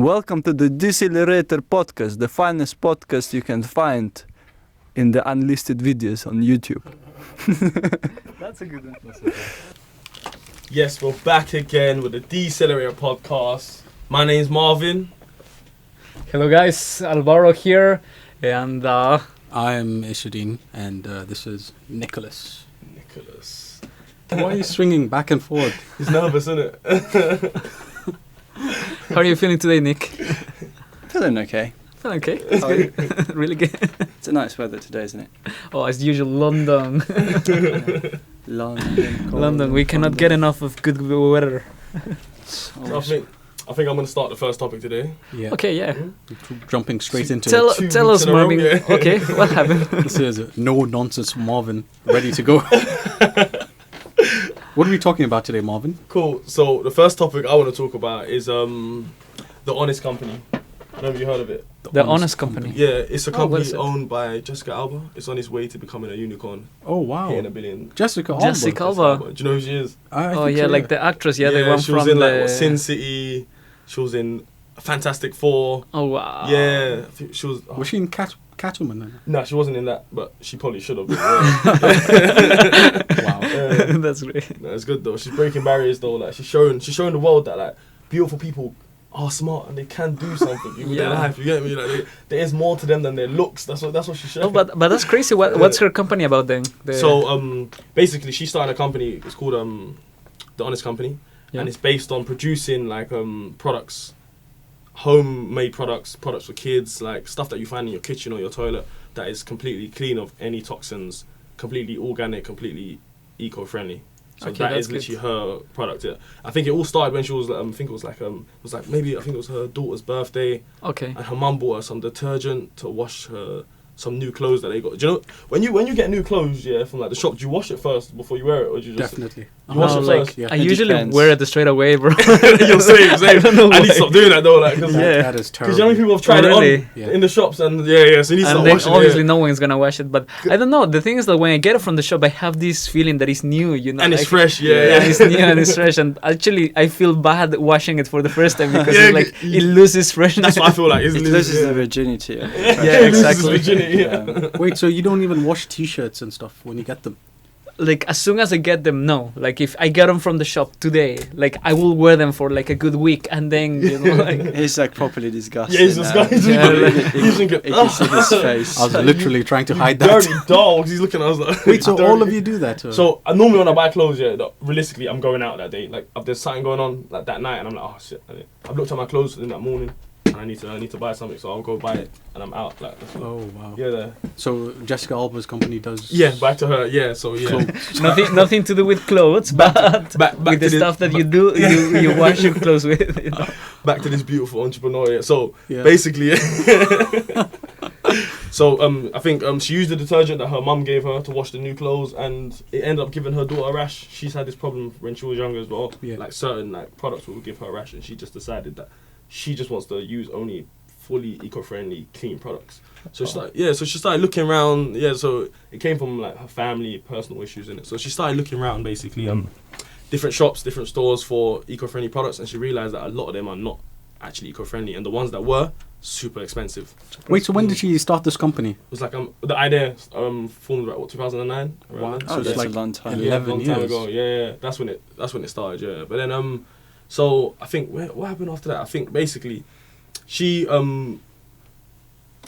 Welcome to the Decelerator podcast, the finest podcast you can find in the unlisted videos on YouTube. That's a good one. Yes, we're back again with the Decelerator podcast. My name's Marvin. Hello guys, Alvaro here, and I'm Ishadin, and this is Nicholas. Why are you swinging back and forth? He's nervous, isn't it? how are you feeling today, Nick? Feeling okay. Feeling okay? That's good. Really good. It's a nice weather today, isn't it? Oh, as usual, London. London, we cannot get enough of good weather. So I think I'm going to start the first topic today. Yeah. Okay, yeah. Jumping straight into Tell it. us, Marvin. Yeah. Okay, what happened? This is no nonsense Marvin, ready to go. What are we talking about today, Marvin? Cool. So the first topic I want to talk about is the Honest Company. I don't know if you heard of it. The Honest Company. Yeah, it's a what company is it? owned by Jessica Alba. It's on its way to becoming a unicorn, Oh wow, hitting $1 billion. Jessica Alba. Jessica Alba. Do you know who she is? I Oh think yeah, so, like the actress. Yeah, the one she from was in the. like Sin City. She was in Fantastic Four. Oh wow. Yeah, I think she was. Was she in Catwoman then? No, she wasn't in that, but she probably should have been. Wow. That's great. No, it's good though. She's breaking barriers though. Like she's showing the world that like beautiful people are smart and they can do something with their Yeah. life. You get me? Like there is more to them than their looks. That's what she's showing. Oh, but that's crazy. What's her company about then? So basically she started a company. It's called the Honest Company, Yeah. and it's based on producing like products, homemade products for kids, like stuff that you find in your kitchen or your toilet that is completely clean of any toxins, completely organic, completely eco-friendly. So Okay, that that's is literally her product. Yeah. I think it all started when she was I think it was her daughter's birthday, Okay. and her mum bought her some detergent to wash her some new clothes that they got. Do you know when you get new clothes, yeah, from like the shop, do you wash it first before you wear it, or do you just Definitely. You wash No, it like first? Yeah. I It usually depends. wear it straight away, bro. You're same. I don't know I need to why. stop doing that though, like, cause Yeah. That is Because terrible. you know people have tried Oh, it really? on Yeah. in the shops, and so you need to And start then washing obviously it. no one's gonna wash it, but I don't know. The thing is that when I get it from the shop, I have this feeling that it's new, you know, And it's like- fresh, Yeah, yeah. it's new and it's fresh, and actually I feel bad washing it for the first time because Yeah, it's like it loses freshness. That's what I feel like. It loses the virginity. Yeah, Yeah, it loses exactly. virginity, yeah. Wait, so you don't even wash T-shirts and stuff when you get them? Like as soon as I get them, no. Like if I get them from the shop today, like I will wear them for like a good week, and then you know, like He's like properly disgusted. Yeah, he's disgusting. Yeah, like- He's thinking, You can see his face. I was literally trying to hide that. dirty dog. He's looking at us like. Wait, so dirty. all of you do that? So normally when I buy clothes, yeah, realistically I'm going out that day. Like if there's something going on like that night, and I'm like, oh shit. I've looked at my clothes in that morning, and I need to buy something, so I'll go buy it, and I'm out. Like that's what, Oh wow. yeah, So Jessica Alba's company does. yeah. Back to her. Yeah. So yeah. nothing to do with clothes, but back with the to stuff that you do, you wash your clothes with. You know? Back to this beautiful entrepreneur. Yeah. So Yeah. basically, so I think she used the detergent that her mum gave her to wash the new clothes, and it ended up giving her daughter a rash. She's had this problem when she was younger as well. Yeah. Like certain like products will give her a rash, and she just decided that she just wants to use only fully eco-friendly, clean products. So she started looking around. Yeah, so it came from like her family, personal issues in it. So she started looking around basically different shops, different stores for eco-friendly products, and she realized that a lot of them are not actually eco-friendly, and the ones that were super expensive. Wait, so when did she start this company? It was like the idea formed about 2009. Wow. Around then. Oh, So that's like a long time. 11 long time years. ago. Yeah. That's when it started. Yeah, but then so I think what happened after that? I think basically she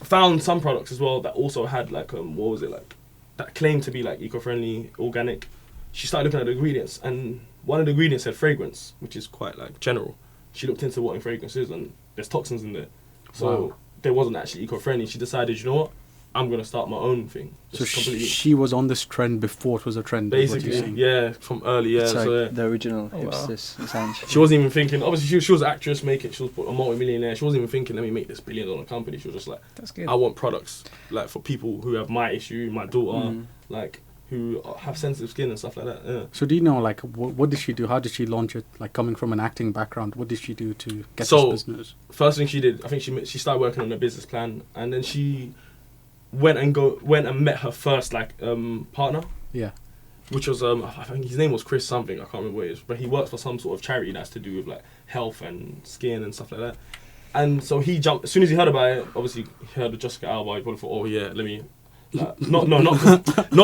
found some products as well that also had like what was it like that claimed to be like eco-friendly, organic. She started looking at the ingredients, and one of the ingredients had fragrance, which is quite like general. She looked into what fragrance is, and there's toxins in there, so Wow. they wasn't actually eco-friendly. She decided, you know what, I'm gonna start my own thing. So Just completely. she was on this trend before it was a trend. is what you're Basically, saying. yeah, from early, yeah. It's like So yeah. the original Oh, wow. hipsters, essentially. She wasn't even thinking. Obviously, she was an actress, she was a multi-millionaire. She wasn't even thinking, let me make this $1 billion company. She was just like, That's good. I want products like for people who have my issue, my daughter, Mm. like who have sensitive skin and stuff like that. Yeah. So do you know, like, what did she do? How did she launch it? Like, coming from an acting background, what did she do to get So- this business? First thing she did, I think she started working on a business plan, and then she went and met her first partner. Yeah. Which was I think his name was Chris something, I can't remember what it is, but he works for some sort of charity that's to do with like health and skin and stuff like that. And so he jumped as soon as he heard about it. Obviously, he heard of Jessica Alba. He probably thought, oh yeah, let me. Like, not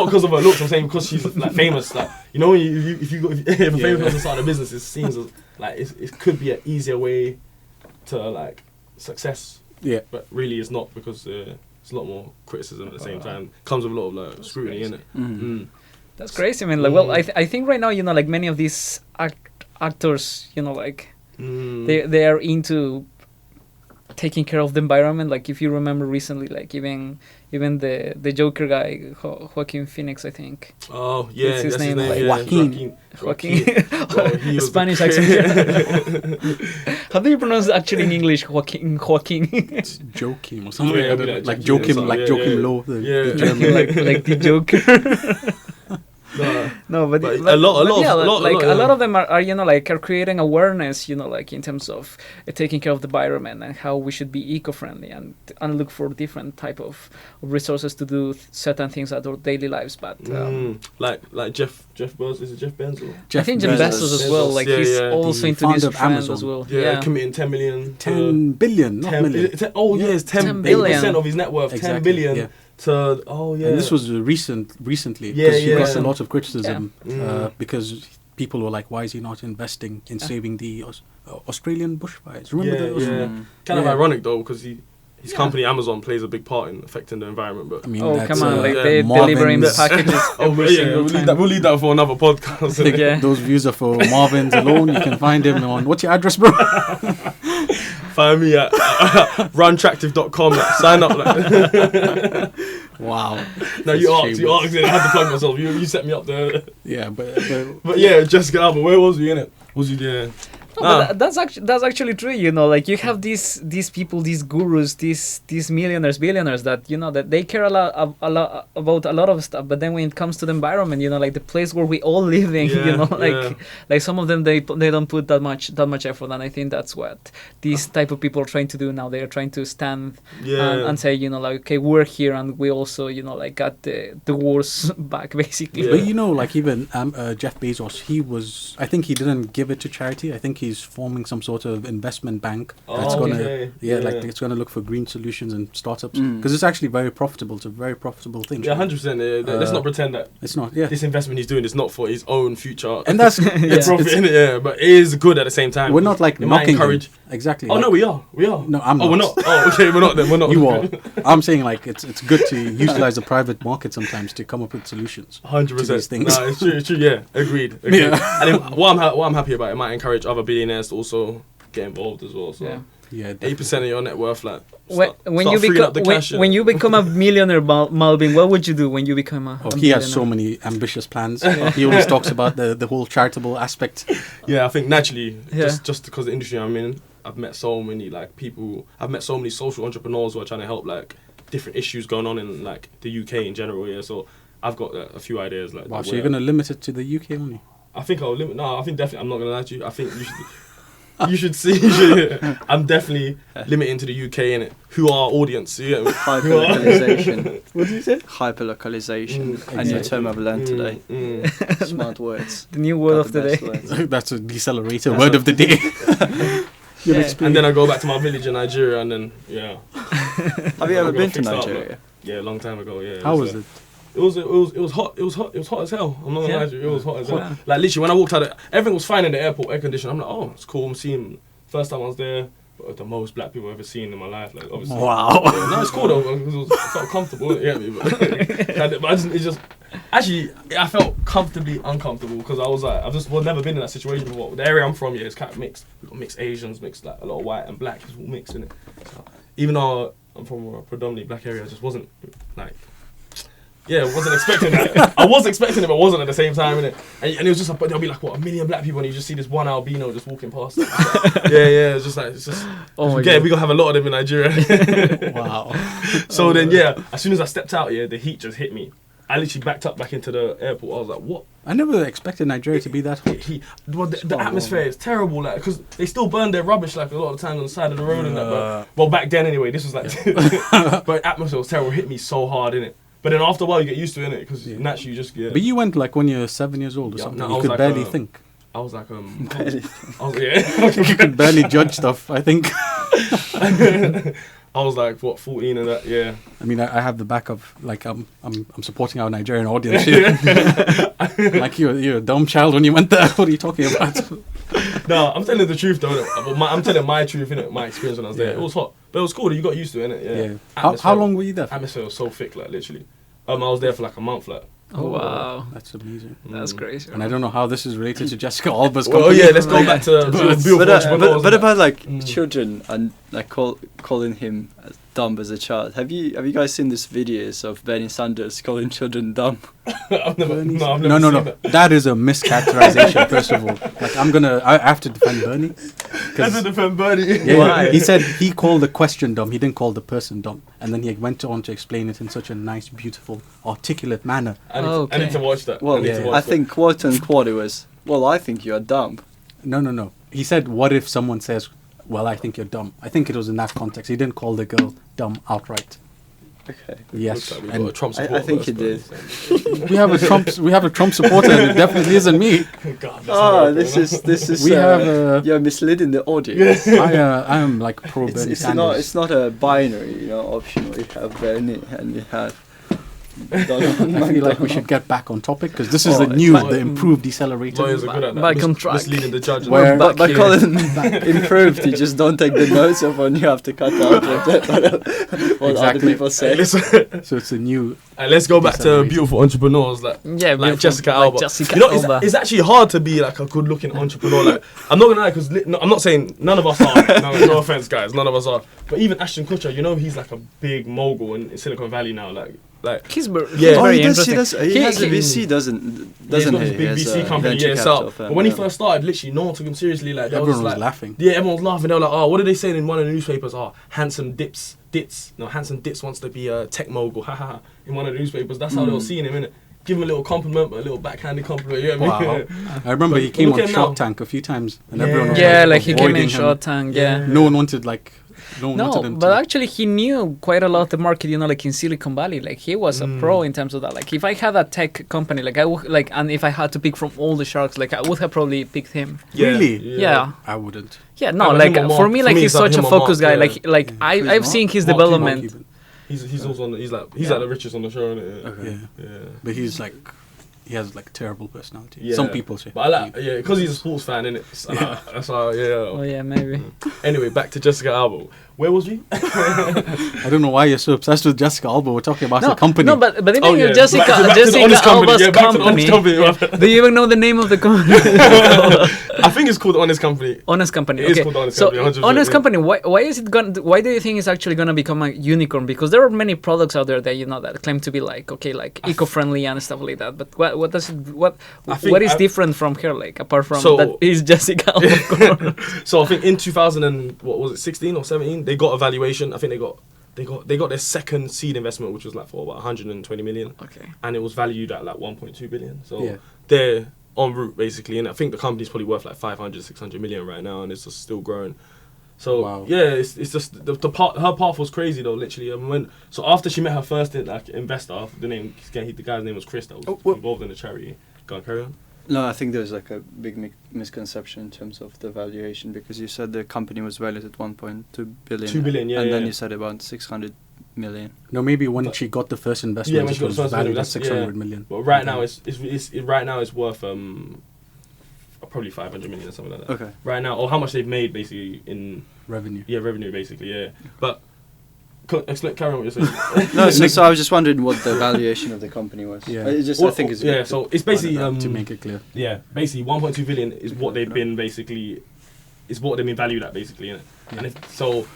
because of her looks. I'm saying because she's like famous. Like you know, when if a famous person started a business, it seems as, like it could be an easier way to like success. Yeah. But really, it's not because it's a lot more criticism at the same time. Comes with a lot of like scrutiny in it. That's crazy, man. Like, well, I think right now, you know, like many of these actors, you know, like they are into taking care of the environment. Like if you remember recently, like even the Joker guy, Joaquin Phoenix, I think. Oh yeah, that's his name. Like, Joaquin. Oh, Spanish accent. How do you pronounce it actually in English? Joaquin. It's Joachim or something. Yeah, like Joachim, like Joachim Low, the German. like the Joker. No, but a lot of them are you know like are creating awareness, you know, like in terms of taking care of the environment and how we should be eco-friendly and look for different type of resources to do certain things at our daily lives. But like Jeff Bezos, is it Jeff Bezos? I think Jeff Bezos as well. Like he's also into this trend as well. Yeah, committing 10 million, 10 billion, not million. It's 10 billion of his net worth. Exactly, 10 billion. Yeah. And this was recently because he got a lot of criticism because people were like, why is he not investing in saving the Australian bushfires? Remember those? Kind of ironic though, because his company Amazon plays a big part in affecting the environment. But I mean, come on, like they're delivering packages. We'll leave that for another podcast. Those views are for Marvin's alone. You can find him on, what's your address, bro? Find me at runtractive.com. Sign up. Wow. No, you asked. I had to plug myself. You set me up there. Yeah, but yeah, Jessica Alba. Where was you in it? Was you there? No, but that's actually true. You know, like you have these people, these gurus, these millionaires, billionaires that you know that they care a lot about a lot of stuff. But then when it comes to the environment, you know, like the place where we all live in, you know, like some of them they don't put that much effort. And I think that's what these type of people are trying to do now. They are trying to stand and say, you know, like okay, we're here and we also, you know, like got the wars back basically. But you know, like even Jeff Bezos, I think he didn't give it to charity. I think he's forming some sort of investment bank that's gonna it's gonna look for green solutions and startups because it's actually very profitable. It's a very profitable thing. Yeah, 100%. Let's not pretend that it's not. This investment he's doing is not for his own future, and that's profit in it. But it is good at the same time. We're not like knocking him. Exactly. Oh no, we are. No, I'm not. Oh, we're not. Oh, okay, we're not. Then we're not. You are. I'm saying like it's good to utilize the private market sometimes to come up with solutions. 100%. No, it's true. Yeah, agreed. Yeah. And what I'm happy about, it might encourage other billionaires to also get involved as well. So yeah, 8% of your net worth, like when you become a millionaire, Malvin, what would you do when you become a? He has so many ambitious plans. He always talks about the whole charitable aspect. Yeah, I think naturally, just because the industry I'm in, I've met so many like people. I've met so many social entrepreneurs who are trying to help like different issues going on in like the UK in general. Yeah, so I've got a few ideas like. Wow, so you're gonna limit it to the UK only? I think I'll limit. No, I think definitely. I'm not gonna lie to you. I think you should. You should see. I'm definitely limiting to the UK in it. Who our audience? You get me? Hyperlocalization. What did you say? Hyperlocalization. A new term I've learned today. Smart words. The new word of the day. That's a decelerator word of the day. And then I go back to my village in Nigeria, and then Have you ever been to Nigeria? Yeah, a long time ago. Yeah. How was it? It was hot. It was hot as hell. I'm not gonna lie to you. It was hot as hell. Like literally, when I walked out, everything was fine in the airport, air conditioned. I'm like, oh, it's cool. I'm seeing. First time I was there, but the most black people I've ever seen in my life. Like obviously. Wow. Yeah, no, it's cool though because I felt comfortable. You get me? But actually, I felt comfortably uncomfortable because I was like, I've never been in that situation before. The area I'm from, is kind of mixed. We've got mixed Asians, mixed like a lot of white and black. It's all mixed in it. So, even though I'm from a predominantly black area, I just wasn't like. Yeah, wasn't expecting that. I was expecting it, but wasn't at the same time, innit? And it was just like, but there'll be like, what, 1 million black people, and you just see this one albino just walking past. It's just like, we're gonna have a lot of them in Nigeria. Wow. So then, as soon as I stepped out, the heat just hit me. I literally backed up back into the airport. I was like, what? I never expected Nigeria to be that hot. The atmosphere is terrible, like, because they still burn their rubbish, like, a lot of times on the side of the road and that. But, well, back then anyway, this was like, but atmosphere was terrible. It hit me so hard, innit? But then after a while, you get used to it, innit? Because naturally, you just get. But you went like when you're 7 years old or something. No, you could barely think. I was like, barely. you could barely judge stuff, I think. I was like, what, 14 and that, yeah. I mean, I have the back of like I'm supporting our Nigerian audience here. Like you're a dumb child when you went there. What are you talking about? No, I'm telling the truth though. I'm telling my truth, innit? My experience when I was there. Yeah. It was hot, but it was cool. You got used to it, innit? Yeah. Yeah. How long were you there for? Atmosphere was so thick, like literally. I was there for like a month, like. Oh wow, That's amazing. that's crazy. And I don't know how this is related to Jessica Alba's Well, company. yeah, let's go back to But about like Mm. children and like calling him dumb as a child. Have you guys seen these videos of Bernie Sanders calling children dumb? I've never No, seen no. that. That is a mischaracterization, first of all. Like, I have to defend Bernie. That's a defend Bernie. Yeah, Why? he said he called the question dumb. He didn't call the person dumb. And then he went on to explain it in such a nice, beautiful, articulate manner. I Okay. need to watch that. Well, I need to watch I that. think quote unquote it was, well, I think you're dumb. No. He said, what if someone says, well, I think you're dumb. I think it was in that context. He didn't call the girl dumb outright. Okay. Yes. Looks like we And got a Trump I supporter think he first, we have a Trump supporter, and it definitely isn't me. but- God, that's Oh, America, this is. We have you're misleading the audience. I am like pro Bernie It's Sanders. not a binary, optional. You have Bernie and you have Donald. I feel like we should get back on topic because this is Oh, the new, like- the improved Decelerator. Lawyers are good at that. Back on track. Misleading the judge. Where- But by Back calling improved, you just don't take the notes of when you have to cut out what other Exactly. people say. So it's a new. Let's go back to Decelerator. beautiful entrepreneurs like Yeah, like beautiful, Jessica like Alba. Jessica You know, it's, Alba. it's actually hard to be like a good-looking entrepreneur. Like, I'm not gonna lie, because I'm not saying none of us are. No offense, guys, none of us are. But even Ashton Kutcher, he's like a big mogul in Silicon Valley now. Like He's Yeah. yeah. Oh, very he does. interesting. He has a he- VC, doesn't he's got he? this big He has VC a company, venture yeah, capital so. firm, But when he yeah. first started, literally, no one took him seriously. Like, there Everyone was like, laughing. Yeah, everyone was laughing. They were like, "Oh, what are they saying in one of the newspapers? Oh, handsome Dits. No, handsome Dits wants to be a tech mogul. Ha ha ha." In one of the newspapers, that's how they were seeing him. Innit? Give him a little compliment, but a little backhanded compliment. You know what I mean? Wow. I remember But he came look on at him Shark now. Tank a few times, and Yeah. everyone was Yeah, like he came avoiding in him. Shark Tank. Yeah. No one wanted no one No, wanted him but to. actually he knew quite a lot of the market, like in Silicon Valley. Like he was a pro in terms of that. Like if I had a tech company, like I would and if I had to pick from all the sharks, like I would have probably picked him. Really? Yeah. I wouldn't. Yeah, no, but like him or for Mark. me, For like me, he's it's like such a him or focused Mark, guy. yeah. Like Who's I've Mark? seen his Mark development. Cuban. He's also on. He's like the richest on the show, isn't it? Okay. Yeah, Yeah. but he has like terrible personality. Yeah. Some people say. But I like, because he's a sports fan, innit? So, that's why, Oh yeah, maybe. Anyway, back to Jessica Alba. Where was we? I don't know why you're so obsessed with Jessica Alba. We're talking about the company. No, but the thing Oh, is, yeah. Jessica Back to the Honest Company. Alba's Yeah, back to the Honest company. Company. Do you even know the name of the company? I think it's called Honest Company. Honest Company. It is Okay. called Honest So Company, 100%, Honest yeah. Company. Why is it going? Why do you think it's actually gonna become a unicorn? Because there are many products out there that that claim to be like eco-friendly and stuff like that. But what does it what is different from her? Like apart from that is Jessica Alba, of course. So I think in 16 or 17, they got a valuation. I think they got their second seed investment, which was like for about 120 million. Okay. And it was valued at like 1.2 billion. So Yeah. they're en route basically, and I think the company's probably worth like 500, 600 million right now, and it's just still growing. So Wow. yeah, it's just her path was crazy though, literally. And so after she met her first investor, the guy's name was Chris, that was involved in the charity. Go on, carry on. No, I think there's like a big misconception in terms of the valuation, because you said the company was valued at 1.2 billion. 2 billion, yeah. And then yeah. you said about 600 million. No, maybe when she got the first investment, when it she got was the first valued investment, at that's- 600 million. But right now it's worth probably 500 million or something like that. Okay. Right now, or how much they've made basically in Revenue. revenue basically, yeah. But carry on what you're saying. No, so I was just wondering what the valuation of the company was. Yeah. I think it's yeah. So it's basically to make it clear. yeah, basically 1.2 billion is what they've been basically, is what they've been valued at basically, innit? Yeah. And so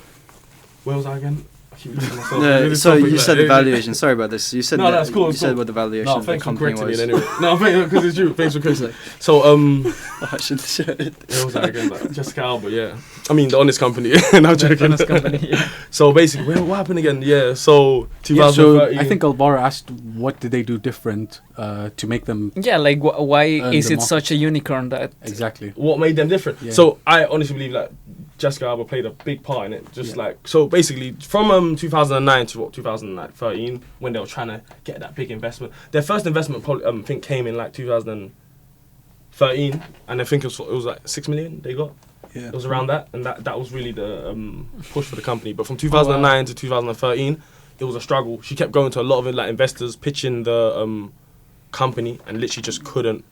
where was I again? I keep losing myself. No, This so topic, you like, said the valuation. Sorry about this. You said No, that's cool, You it's said cool. what the valuation No, of the thanks for company correcting me was. anyway. No, because it's true. Thanks for correcting me. So I shouldn't have said it. where was I again? Like, Jessica Alba, yeah. I mean the Honest Company. No, joking. Honest Company. Yeah. So basically, what happened again? Yeah, so Yeah, so 2013. I think Alvaro asked what did they do different to make them Yeah, like why Earn is the it market. such a unicorn that? exactly. what made them different. Yeah. So I honestly believe that Jessica Alba played a big part in it. Just Yeah. like, so basically from 2009 to 2013, when they were trying to get that big investment. Their first investment probably I think came in like 2013, and I think it was like 6 million they got. Yeah. It was around that, and that was really the push for the company. But from 2009 to 2013, it was a struggle. She kept going to a lot of like investors, pitching the company, and literally just couldn't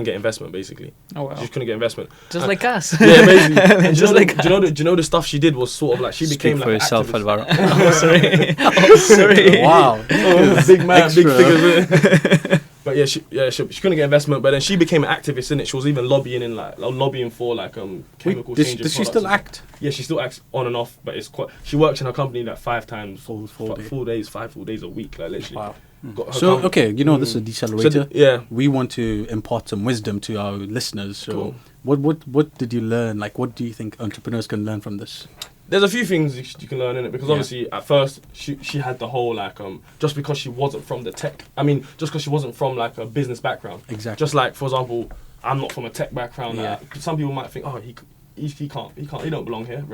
get investment. Basically, Oh wow. she just couldn't get investment. Just like us. Yeah, basically. And Just like do you know the stuff she did was sort of like she became Speak like for an yourself, activist. Alvaro. Oh, sorry. Oh, sorry. Wow. Oh, big man, big Extra. figures. But yeah, she couldn't get investment. But then she became an activist in it. She was even lobbying for like chemical Wait, change. does she still act? Yeah, she still acts on and off. But it's quite. She works in her company like 5 times, Full day. 5 full days a week, like literally. Wow. Got her So, com- okay, you know, this is a decelerator. So yeah. We want to impart some wisdom to our listeners. So, Cool. what did you learn? Like, what do you think entrepreneurs can learn from this? There's a few things you can learn in it because Yeah. obviously at first she had the whole like just because she wasn't from the tech. I mean, just because she wasn't from like a business background. Exactly. Just like for example, I'm not from a tech background. Yeah. Some people might think, oh, he can't, he don't belong here.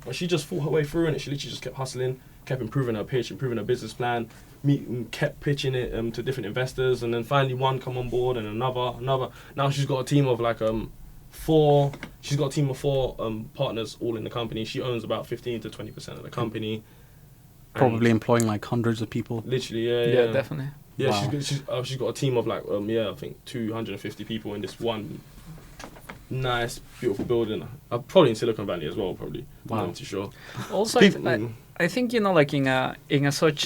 But she just fought her way through in it. She literally just kept hustling, kept improving her pitch, improving her business plan. Kept pitching it to different investors, and then finally one come on board, and another. Now she's got a team of like 4. She's got a team of 4 partners all in the company. She owns about 15 to 20% of the company. Probably employing like hundreds of people. Literally, Yeah, definitely. Yeah, Wow. she's got a team of like I think 250 people in this one nice, beautiful building. Probably in Silicon Valley as well. Probably. Wow. I'm not too sure. Also, People- I think like in a such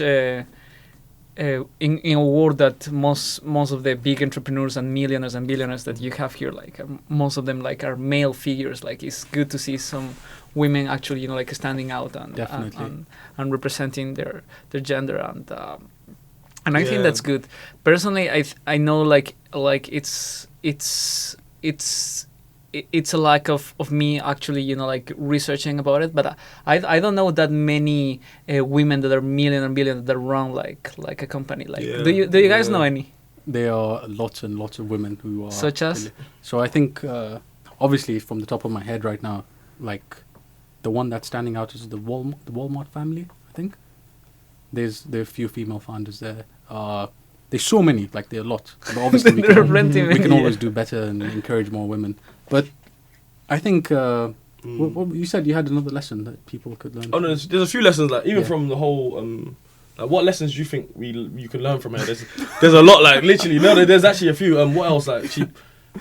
in a world that most of the big entrepreneurs and millionaires and billionaires that you have here, like most of them like are male figures. Like it's good to see some women actually like standing out and Definitely. and representing their gender and I think Yeah. that's good. Personally, I know like it's a lack of me actually like researching about it, but I don't know that many women that are million and billion that run like a company. Like Yeah. do you guys Yeah. know any? There are lots and lots of women who are. Such as? So I think, obviously, from the top of my head right now, like the one that's standing out is the Walmart family. I think there are a few female founders there. There's so many, like there are a lot. But obviously, There are plenty, we can yeah. always do better and encourage more women. But I think what you said you had another lesson that people could learn. Oh no, there's a few lessons like even Yeah. from the whole like what lessons do you think you can learn from her? There's a lot like literally no, there's actually a few. What else like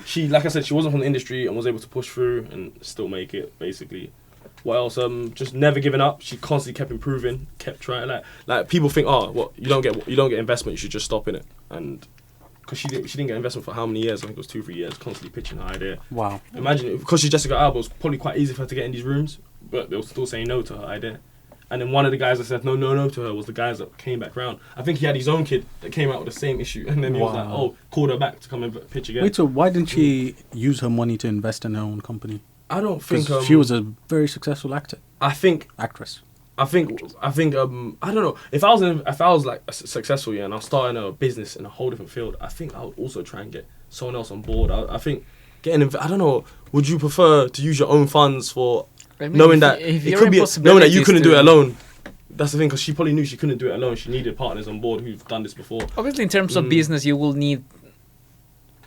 she like I said she wasn't from the industry and was able to push through and still make it basically. What else? Just never giving up. She constantly kept improving, kept trying. Like people think, oh, what you don't get investment, you should just stop in it. And because she didn't get investment for how many years? I think it was 2-3 years, constantly pitching her idea. Wow. Imagine because she's Jessica Alba, it was probably quite easy for her to get in these rooms, but they were still saying no to her idea. And then one of the guys that said no to her was the guys that came back round. I think he had his own kid that came out with the same issue, and then he was like, Wow. oh, called her back to come and pitch again. Wait, so why didn't she use her money to invest in her own company? I don't think Because she was a very successful actress. I don't know. If I was like successful, yeah, and I was starting a business in a whole different field, I think I would also try and get someone else on board. I think I don't know. Would you prefer to use your own funds for I mean, knowing if that y- if it your could be knowing that you impossibilities couldn't do it to- alone? That's the thing, because she probably knew she couldn't do it alone. She needed partners on board who've done this before. Obviously, in terms of business, you will need,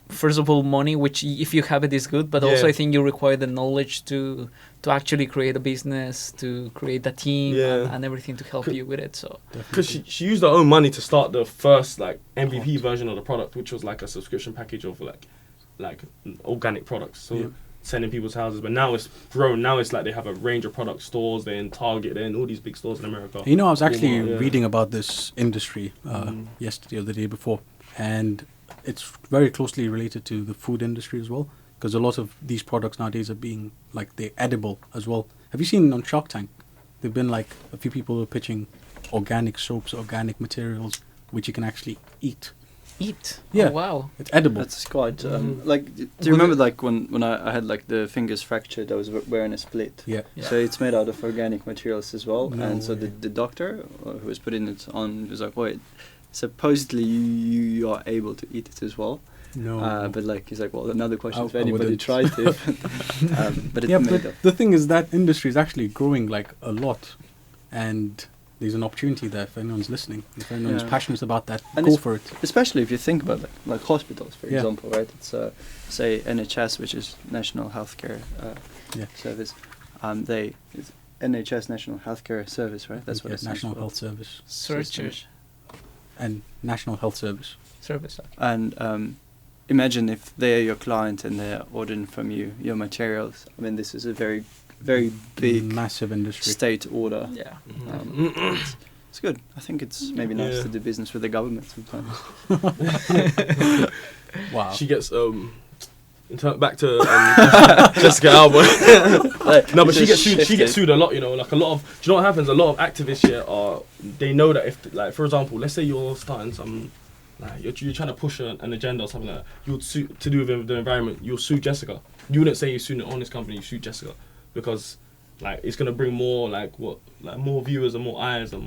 first of all, money, which if you have it is good, but also Yeah. I think you require the knowledge to actually create a business, to create a team, Yeah. and everything to help you with it. So Because she used her own money to start the first like MVP version of the product, which was like a subscription package of like organic products. So Yeah. sending people's houses, but now it's grown. Now it's like they have a range of product stores. They're in Target. They're in all these big stores in America. You know, I was actually Walmart, yeah. reading about this industry yesterday or the day before, and it's very closely related to the food industry as well, because a lot of these products nowadays are being, like, they're edible as well. Have you seen on Shark Tank? There've been, like, a few people who are pitching organic soaps, organic materials, which you can actually eat. eat. Yeah. Oh, wow. It's edible. That's quite like. Do you remember like when I had like the fingers fractured? I was wearing a split. Yeah. Yeah. So it's made out of organic materials as well, No and so way. the doctor who was putting it on was like, "Wait, supposedly you are able to eat it as well." No. But like he's like, well, another question if I anybody wouldn't. tried to. But it's Yeah, made but of. the thing is that industry is actually growing, like, a lot. And there's an opportunity there if anyone's listening. If anyone's Yeah. passionate about that, And go it's- for it. Especially if you think about like hospitals, for Yeah. example, right? It's say NHS, which is National Healthcare Yeah. Service. It's NHS National Healthcare Service, right? That's what Yeah, it stands National for. Health Service Searchers and National Health Service. service. And imagine if they're your client and they're ordering from you your materials. I mean, this is a very, very big Massive industry. state order. Yeah. It's good. I think it's maybe nice Yeah. to do business with the government sometimes. Wow. She gets back to Jessica Alba. No, but she gets sued a lot. You know, like a lot of. Do you know what happens? A lot of activists here they know that if, like, for example, let's say you're starting some, like, you're trying to push an agenda or something like that, you would sue to do with the environment. You'll sue Jessica. You wouldn't say you sue the Honest Company. You sue Jessica because, like, it's gonna bring more more viewers and more eyes to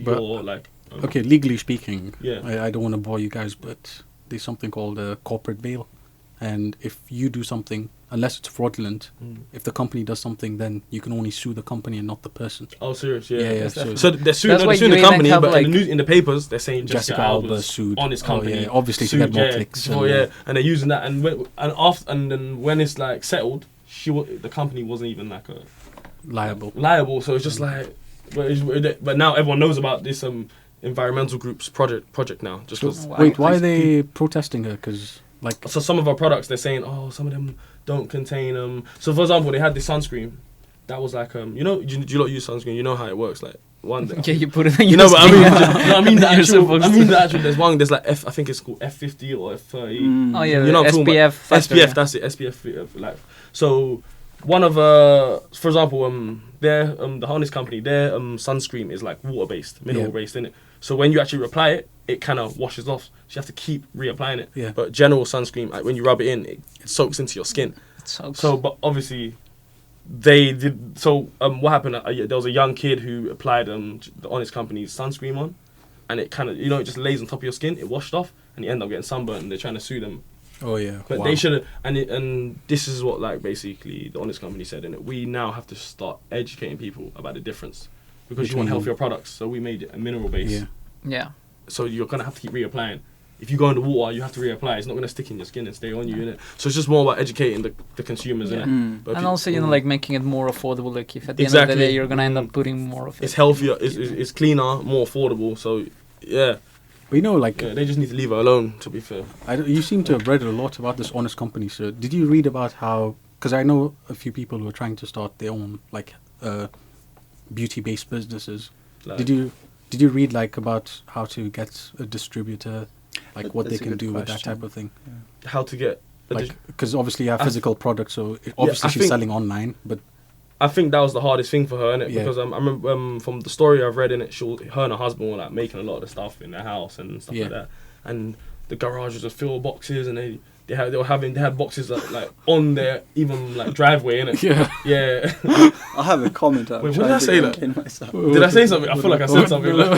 But- your like. Okay, legally speaking, Yeah. I don't want to bore you guys, but there's something called a corporate bail. And if you do something, unless it's fraudulent, if the company does something, then you can only sue the company and not the person. Oh, serious? Yeah, Yeah. yeah. So they're suing, That's why the you even company, have, but like- in the papers they're saying Jessica Alba Alba's sued. Honest Company. Oh, yeah, obviously to sued, get more yeah, clicks. so, yeah, and they're using that, and then when it's like settled, the company wasn't even like liable. So it's just like, but now everyone knows about this environmental group's project now. Just So, 'cause- wait, why are they protesting her? Because, like, So some of our products, they're saying, oh, some of them don't contain them. So for example, they had this sunscreen that was like, do you lot use sunscreen? You know how it works, like one. Yeah, you put it in You your know, but I mean the You're supposed to. actual. There's one. There's like I think it's called F50 or F30. Oh yeah, You know what I'm talking SPF. factor, SPF, yeah. that's it. SPF, like, so one of for example, their the Honest Company, their sunscreen is like water based, mineral based, in it. So when you actually apply it, it kind of washes off. So you have to keep reapplying it. Yeah. But general sunscreen, like when you rub it in, it soaks into your skin. So, but obviously, they did. So what happened? There was a young kid who applied the Honest Company's sunscreen on, and it kind of, it just lays on top of your skin. It washed off, and you end up getting sunburnt. And they're trying to sue them. oh yeah, But wow. they should have, and this is what, like, basically the Honest Company said, and we now have to start educating people about the difference, because you want Between- healthier products. So we made it a mineral base. Yeah. Yeah. So you're gonna have to keep reapplying. If you go in the water, you have to reapply. It's not gonna stick in your skin and stay on you, innit? So it's just more about educating the consumers, Yeah. innit? But if And you- also, like making it more affordable. Like if at the end of the Exactly. day you're gonna end up putting more of it. it's healthier, it's cleaner, more affordable. So yeah, But like, they just need to leave it alone. To be fair. you seem to have read a lot about this Honest Company. So did you read about how? Because I know a few people who are trying to start their own beauty-based businesses. Like, Did you read like about how to get a distributor, like what they That's a can good do with that question. type of thing? how to get? Like, because obviously you have I- physical products, so obviously I she's think- selling online, but I think that was the hardest thing for her, innit? Yeah. Because I remember from the story I've read in it, her and her husband were like making a lot of the stuff in their house and stuff Yeah. like that, and the garages were filled with boxes, and they had boxes like on their even like driveway, innit? yeah. Yeah. I have a comment. I'm Wait, what trying did I to say that? contain myself. Did I say something? I feel like I said something. No.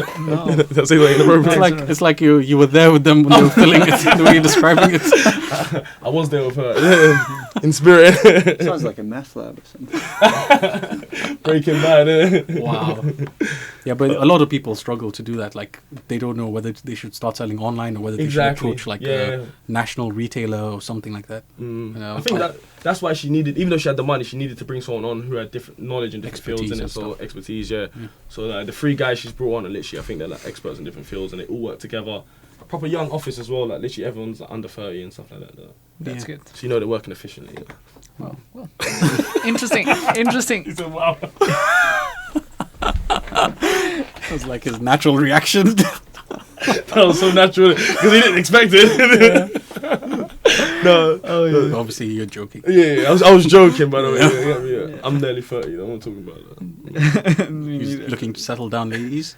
Did I say something inappropriate? It's like you were there with them when they were filling it, the way you're describing it. I was there with her in spirit. Sounds like a meth lab or something. Breaking Bad. innit? Wow. Yeah, but a lot of people struggle to do that. Like, they don't know whether they should start selling online or whether they Exactly. should approach like Yeah. a national retailer or something like that. Mm. You know, I think that's why she needed, even though she had the money, she needed to bring someone on who had different knowledge in different fields, Expertise in it. and So stuff. expertise, yeah. So the three guys she's brought on are literally, I think they're like experts in different fields, and they all work together. A proper young office as well, like literally everyone's like under 30 and stuff like that. That's Yeah. good. So you know they're working efficiently. You know? Well, interesting. Interesting. said, wow. That was like his natural reaction. That was so natural because he didn't expect it. No. Oh yeah. Obviously, you're joking. Yeah, I was joking, by the way. Yeah. I'm nearly 30. I'm not talking about that. He's looking to settle down, ladies.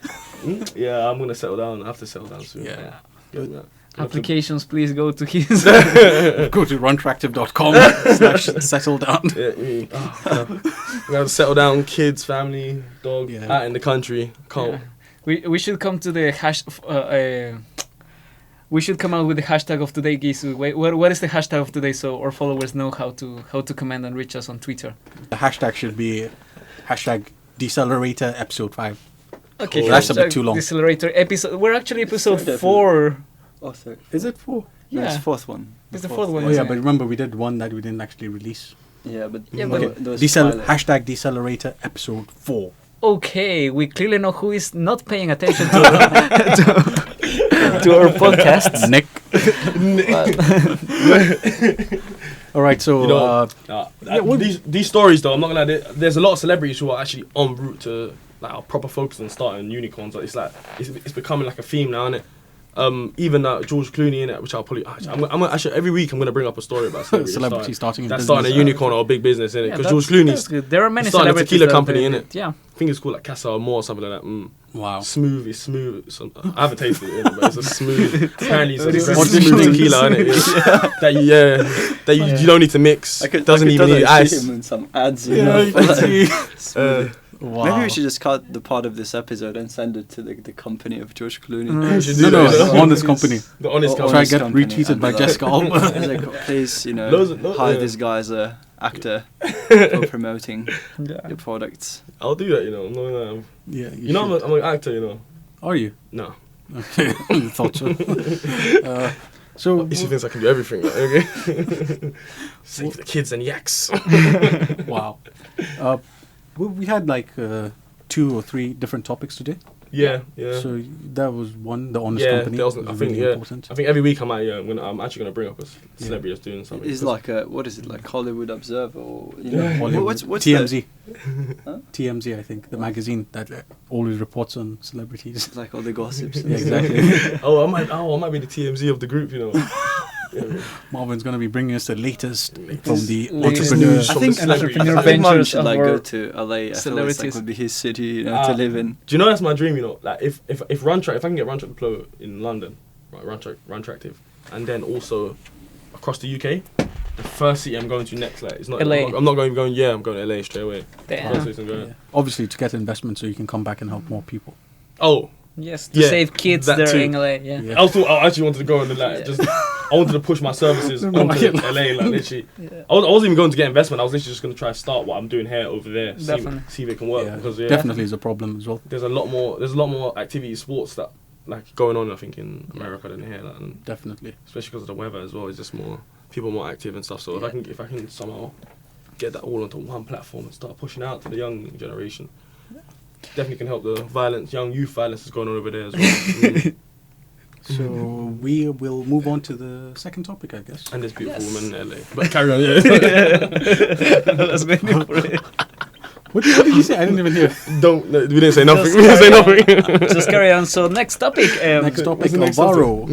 Yeah, I'm gonna settle down. I have to settle down soon. Yeah. Yeah. Applications, please go to his. Go to runtractive.com/settle down. We have to settle down, kids, family, dog, Yeah. out in the country. Can't. Yeah. We should come to the hash. We should come out with the hashtag of today, Gisu. What is the hashtag of today, so our followers know how to comment and reach us on Twitter? The hashtag should be hashtag Decelerator episode 5. Okay, Cool. That's a so bit too long. Decelerator episode. We're actually episode Third, 4. Oh, third. Is it 4? No, it's Yeah. fourth one. It's the fourth one. Oh yeah, isn't but it? remember we did one that we didn't actually release. Yeah, but Yeah, there but- were- there was Decel- pilot. hashtag Decelerator episode 4. Okay, we clearly know who is not paying attention to to our podcasts. Nick. All right, so You know, these stories though, I'm not gonna lie, there's a lot of celebrities who are actually en route to like are proper focus on starting unicorns. Like, it's becoming like a theme now, isn't it? Even George Clooney in it, which I'll probably actually every week I'm gonna bring up a story about celebrity starting a that's business. starting a unicorn or a big business in it Yeah, because that's- George that's Clooney's good. There are many starting a celebrities tequila that company, are innit? Yeah. I think it's called like Casa Amor or something like that. Wow. Smooth, it's smooth. I haven't tasted it, but it's a smooth. Apparently, it's a What smooth difference? tequila, innit? That you don't need to mix. Doesn't even need ice. see him in some ads. You Yeah, know, you can see. Smoothie. Wow. Maybe we should just cut the part of this episode and send it to the company of George Clooney. We should do No, that, you know? Honest Company. The honest Or- company. Try Honest to get Company, retweeted and by be Jessica Alba. It's like, please, you know, Loads- hire yeah. this guy as a actor for promoting your products. I'll do that, you know. No, no. Yeah, You know, I'm an actor, you know. Are you? No. Okay, thought so. So Issy thinks I can do everything. Like, okay. Save the kids and yaks. wow. We had like 2 or 3 different topics today. Yeah. So that was one, the Honest Yeah, Company. that was- was I think, really yeah. important. I think every week I'm actually gonna bring up a celebrity that's doing something. It's like a, what is it, like Hollywood Observer or, you know, Hollywood. what's TMZ. Huh? TMZ, I think, the magazine that always reports on celebrities. It's like all the gossips. Yeah, exactly. I might be the TMZ of the group, you know. Yeah. Marvin's going to be bringing us the latest from the Latest entrepreneur. news. I From think the celebrities. entrepreneur I think Marvin ventures should of like our go to LA. I feel like it's celebrities. would be his city, you know, to live in. Do you know that's my dream? You know, like if Run Track, if I can get Run Track Pro in London, right, Run Tractive, and then also across the UK, the first city I'm going to next, like it's not LA. I'm not going. Yeah, I'm going to LA straight away. Damn. First place I'm going. Yeah. Obviously, to get investment so you can come back and help more people. Oh, Yes, to Yeah, save kids that there too. in LA. Yeah. Yeah. I actually wanted to go and like just I wanted to push my services No, onto yeah. LA, like literally. Yeah. I wasn't even going to get investment. I was literally just going to try to start what I'm doing here over there, Definitely. see if it can work. Yeah, Because definitely is a problem as well. there's a lot more activity sports that like going on. I think in America than here, like, and Definitely. especially because of the weather as well. It's just more people more active and stuff. So if I can somehow get that all onto one platform and start pushing out to the young generation, definitely can help the young youth violence that's going on over there as well. So we will move on to the second topic, I guess. And this beautiful Yes. woman in LA. But carry on, yeah. That's waiting for it. What did you say? I didn't even hear. We didn't say nothing. Just We didn't say carry nothing. Just carry on. So next topic. Next topic, what's the next Alvaro.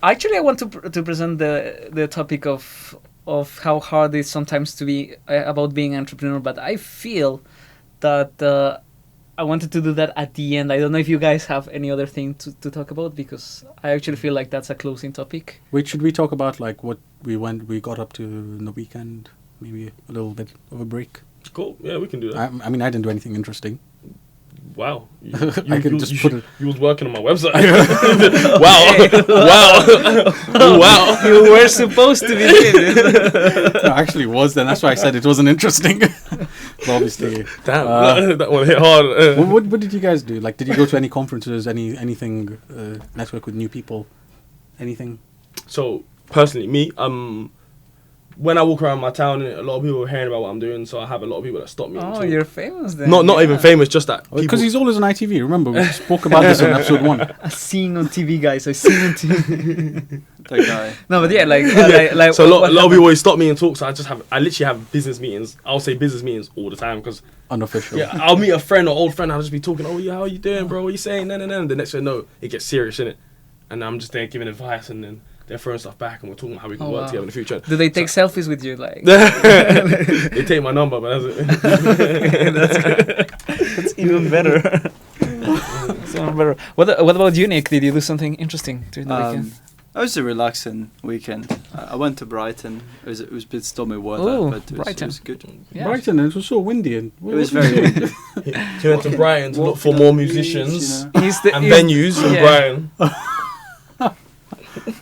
Actually, I want to present the topic of how hard it is sometimes to be about being an entrepreneur. But I feel that I wanted to do that at the end. I don't know if you guys have any other thing to talk about, because I actually feel like that's a closing topic. Wait, should we talk about like what we got up to in the weekend? Maybe a little bit of a break. Cool. Yeah, we can do that. I mean, I didn't do anything interesting. Wow. I can just put it. You was working on my website. Wow. Wow. You were supposed to be doing this. No, actually, it was. Then that's why I said it wasn't interesting. But obviously, Damn. That one hit hard. what did you guys do? Like, did you go to any conferences? Anything? Network with new people? Anything? So personally, me, when I walk around my town, a lot of people are hearing about what I'm doing, so I have a lot of people that stop me. and Oh, talk. you're famous then. Not even famous, just that. Because he's always on ITV. Remember, we spoke about this in episode 1. I seen on TV, guys. I seen on TV. That guy. No, but yeah, like So a lot what of people happened? always stop me and talk. So I literally have business meetings. I'll say business meetings all the time because Unofficial. I'll meet a friend or old friend. I'll just be talking. Oh yeah, how are you doing, bro? What you saying? No. The next thing I know, it gets serious, innit? And I'm just there giving advice, and then they're throwing stuff back, and we're talking about how we can Oh, work wow. together in the future. Do they take selfies with you? Like They take my number, but that's it. that's even better. That's even better. What about you, Nick? Did you do something interesting during the weekend? It was a relaxing weekend. I went to Brighton. It was a bit stormy weather, Oh, but it Brighton. was good. Yeah. Brighton, and it was so windy. And It was very windy. He went to Brighton to look for more musicians You know. He's the and he's- venues in yeah. Brighton.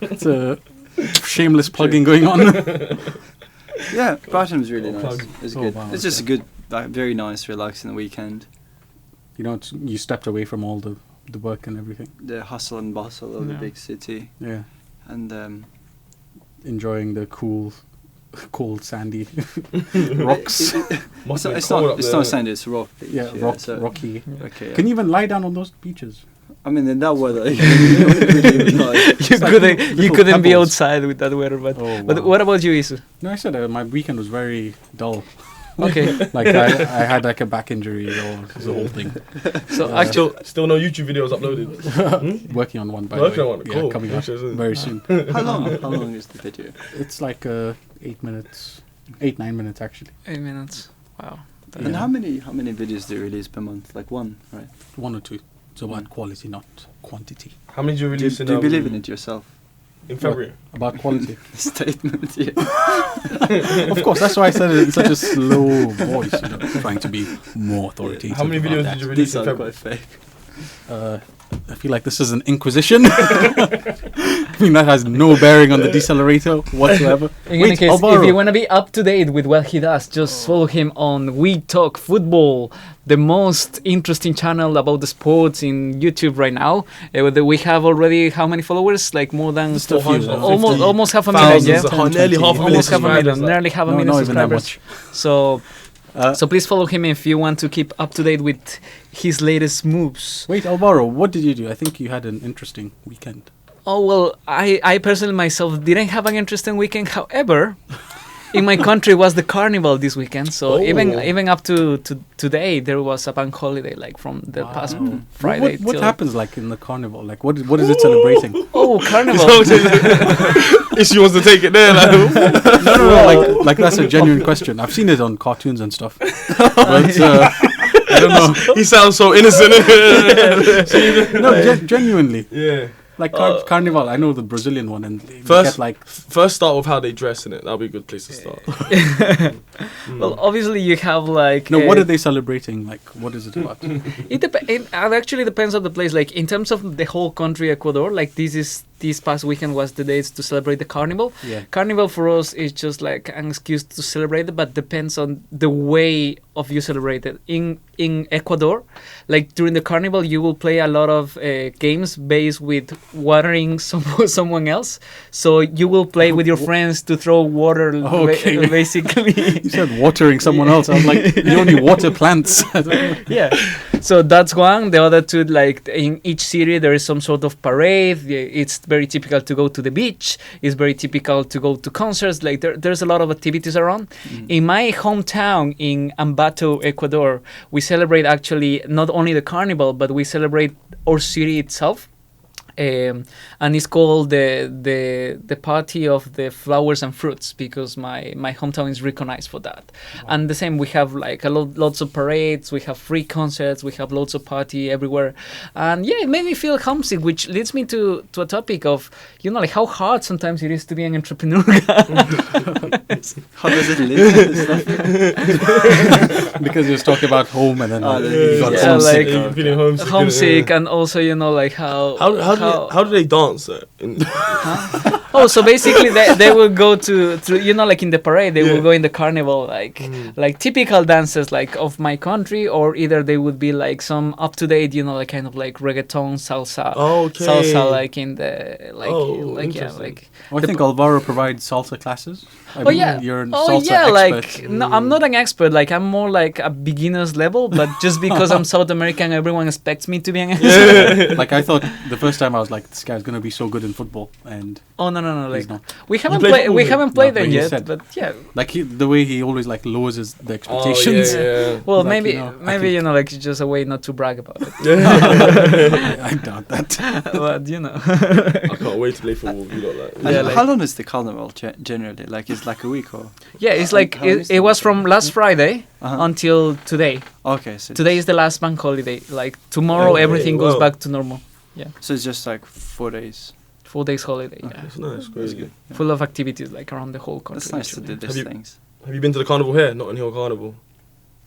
It's a shameless plugging going on. Yeah, Brighton was really Little nice. plug. It was Oh, good. wow, It's just a okay. good, very nice, relaxing weekend. you stepped away from all the work and everything. The hustle and bustle of the Yeah. big city, Yeah, and enjoying the cold sandy rocks. Must it's be cold not up it's there. not sandy, it's rock. beach, Yeah, so- rocky. Okay. Can you even lie down on those beaches? I mean, in that weather, you really like, You like couldn't little be pebbles. outside with that weather, but Oh, but wow. what about you, Isu? No, I said my weekend was very dull. Okay, Like I had like a back injury or the whole thing. so Yeah. actually, Still no YouTube videos uploaded. Working on one by Working the way. on one, Yeah, cool. coming out Interesting. very soon. how long is the video? It's like 9 minutes actually. 8 minutes. Wow. And Yeah. how many videos do you release per month? Like one, right? 1 or 2. It's about quality, not quantity. How many did you Do, release do you believe in it yourself? in February? About quality. Statement, yeah. Of course, that's why I said it in such a slow voice, trying to be more authoritative. How many about videos that. did you release These in are February? quite fake. I feel like this is an inquisition. I mean, that has no bearing on the Decelerator whatsoever. In any case, Alvaro. if you want to be up to date with what he does, just follow him on We Talk Football, the most interesting channel about the sports in YouTube right now. We have already how many followers? Like more than Just a few, 450 almost half a million. Yeah, thousands, nearly half a million almost half a million, subscribers, like. nearly half a No, million not even that subscribers. much. So. Uh, So please follow him if you want to keep up to date with his latest moves. Wait, Alvaro, what did you do? I think you had an interesting weekend. Oh well, I personally myself didn't have an interesting weekend. However, in my country was the carnival this weekend. So Oh. even up to today there was a bank holiday like from the past Friday. What till- happens like in the carnival? Like what is it celebrating? Oh, carnival! If she wants to take it there, like, No, like that's a genuine question. I've seen it on cartoons and stuff. But I don't know. he sounds so innocent. No, genuinely. Yeah. Like carnival, I know the Brazilian one, and they First- get like First, start with how they dress in it. That'll be a good place to start. Well, obviously you have like no. What are they celebrating? Like, what is it about? it actually depends on the place. Like in terms of the whole country, Ecuador, like this past weekend was the days to celebrate the carnival. Yeah. Carnival for us is just like an excuse to celebrate it, but depends on the way of you celebrate it. In Ecuador, like during the carnival, you will play a lot of games based with watering someone else. So you will play with your friends to throw water, Okay. basically. You said watering someone else. I was like, you only water plants. Yeah, so that's one. The other two, like in each city there is some sort of parade. It's very typical to go to the beach. It's very typical to go to concerts. Like there's a lot of activities around. In my hometown in Ambato, Ecuador, we celebrate actually not only the carnival, but we celebrate our city itself. And it's called the party of the flowers and fruits because my hometown is recognized for that. And the same, we have like lots of parades, we have free concerts, we have lots of party everywhere, and yeah, it made me feel homesick, which leads me to a topic of like how hard sometimes it is to be an entrepreneur. How does it live? Because you was talking about home and then you got Yeah, homesick. like- Feeling homesick. Homesick, and also like how How do they dance? Oh, so basically they will go to like in the parade they will go in the carnival like typical dances like of my country, or either they would be like some up to date like kind of like reggaeton salsa Okay. salsa like in the like Oh, like yeah interesting. like I think Alvaro provides salsa classes. I oh mean, yeah you're an oh salsa yeah expert. like no, I'm not an expert, like I'm more like a beginner's level, but just because I'm South American everyone expects me to be an expert. Like I thought the first time I was like, this guy's gonna be so good in football, and Oh no like he's not. we haven't play played football? played No, them but you yet, said- but yeah. Like the way he always like lowers the Oh, expectations. yeah. Well, Like, maybe I maybe think- like it's just a way not to brag about it. I doubt that. But I can't wait to play football with you lot, like. And Yeah, like- how long is the carnival generally? Like, it's like a week or? yeah, it's like How is it was from last Friday Uh-huh. until today. Okay, so Today is the last bank holiday. Like tomorrow, Okay, everything goes wow. back to normal. so it's just like 4 days. 4 days holiday. Okay. Yeah. That's nice, crazy. good. Yeah. Full of activities like around the whole country. That's nice to do literally. these Have you- things. Have you been to the carnival here? Notting Hill Carnival.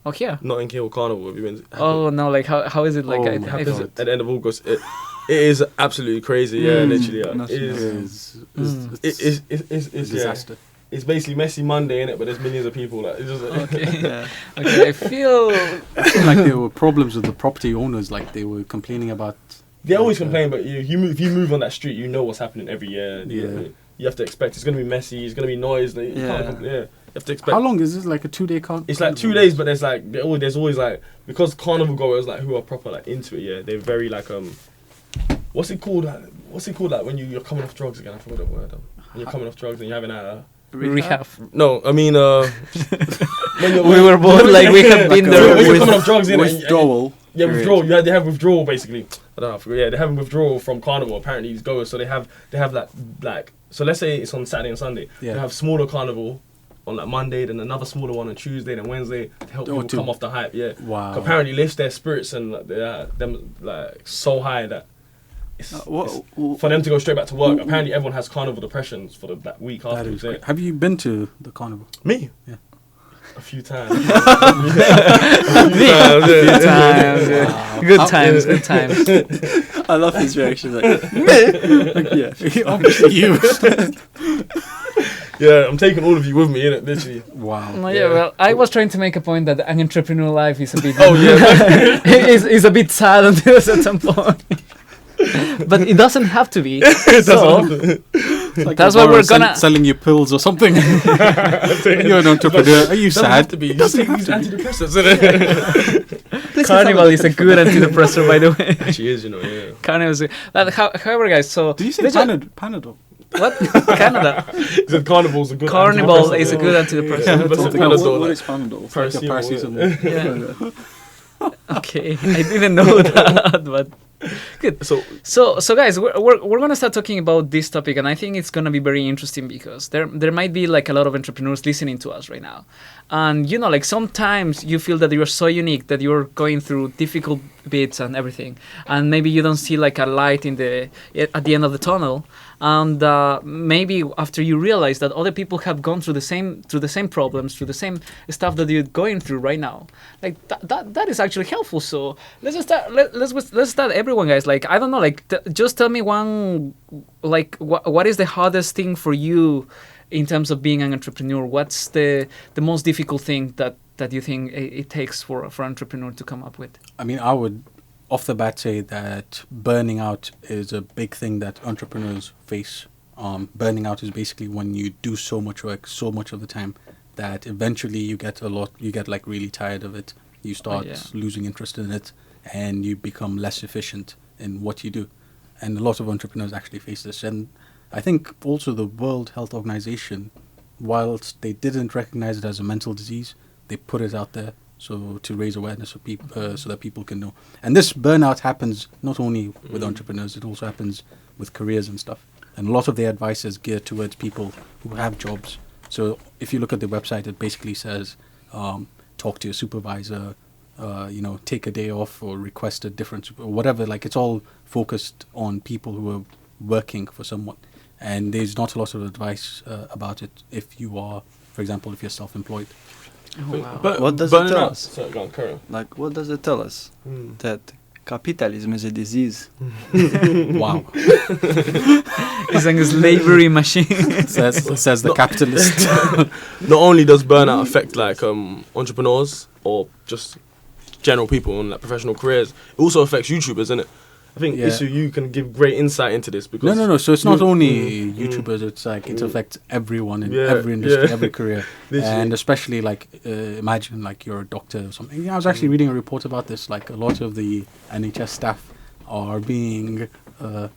Oh yeah. Notting Hill Carnival. Have you been? Oh no, like how is it like? Oh I- my I- Happens God. at the end of August. It is absolutely crazy. Yeah, literally. Yeah. Not It is. It's It's a yeah. disaster. it's basically Messy Monday, innit? But there's millions of people that it's just Okay. Yeah. Okay, I feel Like there were problems with the property owners, like they were complaining about. they always like, complain, but if you move on that street, you know what's happening every year. Yeah. You have to expect it's gonna be messy. It's gonna be noise. You can't you have to expect. How long is this? Like a 2-day con? It's like 2 days, but there's always like, because carnival goers like who are proper like into it. Yeah, they're very like what's it called? Like when you're coming off drugs again? I forgot the word. When you're coming off drugs and you're having a rehab. no, I mean We were both like we have been when there you're with coming off drugs, innit? Withdrawal. Yeah, withdrawal. They have withdrawal basically. I don't know. I forget. Yeah, they have withdrawal from carnival. Apparently, these goers. So they have that like. So let's say it's on Saturday and Sunday. Yeah. They have smaller carnival on like Monday, then another smaller one on Tuesday, then Wednesday to help people come off the hype. Yeah. Wow. Apparently, lifts their spirits and like, them like so high that. It's for them to go straight back to work. Apparently, everyone has carnival depressions for that week That after. is great. Have you been to the carnival? Me? Yeah. A few times. Good times, good times. I love his reaction. Like, yeah. Obviously you. Yeah, I'm taking all of you with me, innit? Literally. Wow. No, yeah, well, I was trying to make a point that an entrepreneur life is a bit is a bit sad until a certain point. But it doesn't have to be. So Like that's why we're gonna selling you pills or something. You're an entrepreneur. Are you Doesn't sad? have to be. Just take these antidepressants, innit? Carnival is a good antidepressant, by the way. She is, yeah. Carnival is. However, guys, so Did you say let's just- Panadol? what Canada? He said carnival's a good Carnival antidepressant, is a yeah. good antidepressant. Yeah, but Something Panadol, else. What like, is Panadol? paracetamol, yeah. Yeah. Okay, I didn't know that, but good. So guys, we're gonna start talking about this topic, and I think it's gonna be very interesting because there might be like a lot of entrepreneurs listening to us right now, and like sometimes you feel that you're so unique that you're going through difficult bits and everything, and maybe you don't see like a light at the end of the tunnel, and maybe after you realize that other people have gone through the same problems, through the same stuff that you're going through right now, like that is actually helpful. So let's just start. Let's start, everyone, guys. Like I don't know, like just tell me one, like what is the hardest thing for you in terms of being an entrepreneur? What's the most difficult thing that you think it takes for an entrepreneur to come up with? I mean, I would off the bat say that burning out is a big thing that entrepreneurs face. Burning out is basically when you do so much work so much of the time that eventually you get like really tired of it. You start losing interest in it and you become less efficient in what you do. And a lot of entrepreneurs actually face this. And I think also the World Health Organization, whilst they didn't recognize it as a mental disease, they put it out there so to raise awareness of people, so that people can know. And this burnout happens not only with entrepreneurs, it also happens with careers and stuff. And a lot of their advice is geared towards people who have jobs. So if you look at the website, it basically says, talk to your supervisor, take a day off or request a different, or whatever. Like it's all focused on people who are working for someone. And there's not a lot of advice about it if you are, for example, if you're self-employed. Oh, wow. But What does it tell us? Sorry, go on, carry on. Like, what does it tell us? That capitalism is a disease. Wow. It's like a slavery machine. says the capitalist. Not only does burnout affect like entrepreneurs or just general people in like professional careers, it also affects YouTubers, isn't it? I think Isu, you can give great insight into this because No. So it's not only YouTubers. It's like it affects everyone in every industry, every career, and especially like imagine like you're a doctor or something. I was actually reading a report about this. Like a lot of the NHS staff are being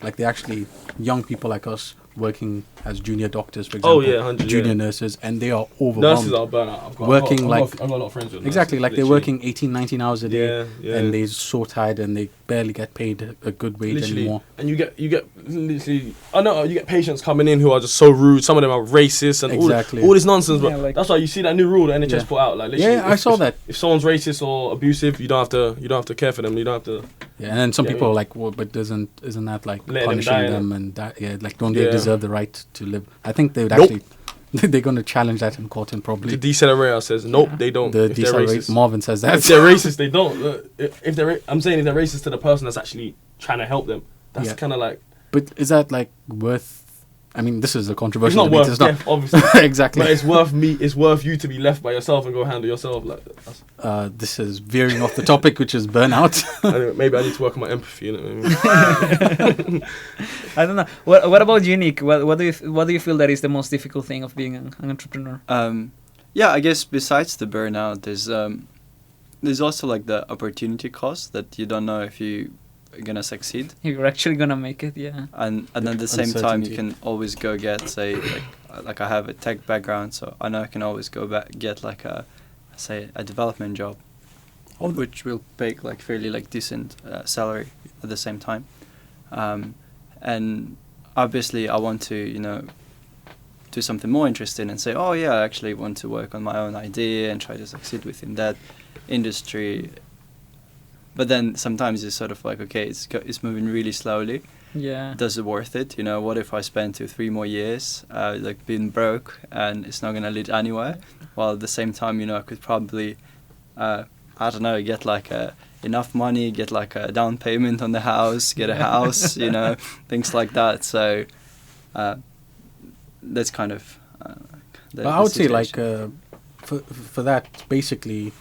like they're actually young people like us working as junior doctors, for example, junior nurses, and they are overwhelmed. Nurses are burnout. I've got a lot of friends with exactly nurses, like they're working 18, 19 hours a day, Yeah. and they're so tired and they barely get paid a good wage anymore. And you get literally, you get patients coming in who are just so rude. Some of them are racist and all this nonsense. But like that's why you see that new rule the NHS put out. Like literally, I saw that. If someone's racist or abusive, you don't have to care for them. You don't have to. Yeah, and then some people are like, well, but isn't that like Letting punishing them and that? Yeah, like don't they deserve the right to live? I think they would actually. They're going to challenge that in court and probably. The Decelerator says nope, they don't. The if they're racist. Marvin says that. If they're racist, they don't. I'm saying if they're racist to the person that's actually trying to help them, that's kind of like. But is that like worth I mean, this is a It's controversial not debate. worth death, obviously. Exactly. But it's worth me. It's worth you to be left by yourself and go handle yourself. Like, This is veering off the topic, which is burnout. anyway, maybe I need to work on my empathy. You know? I don't know. What about you, Nick? What do you feel that is the most difficult thing of being an entrepreneur? Yeah, I guess besides the burnout, there's also like the opportunity cost that you don't know if you are gonna succeed, You're actually gonna make it, yeah. and at the same time you Uncertainty. can always go get, say, like I have a tech background, so I know I can always go back get like a development job, which will pay like fairly like decent salary at the same time, and obviously I want to do something more interesting and say, oh yeah, I actually want to work on my own idea and try to succeed within that industry. But then sometimes it's sort of like, okay, it's moving really slowly. Yeah. Does it worth it? What if I spend 2-3 more years like being broke and it's not gonna lead anywhere? While at the same time, I could probably I don't know, get like enough money, get like a down payment on the house, get a house, things like that. So that's kind of I would say like for that, basically,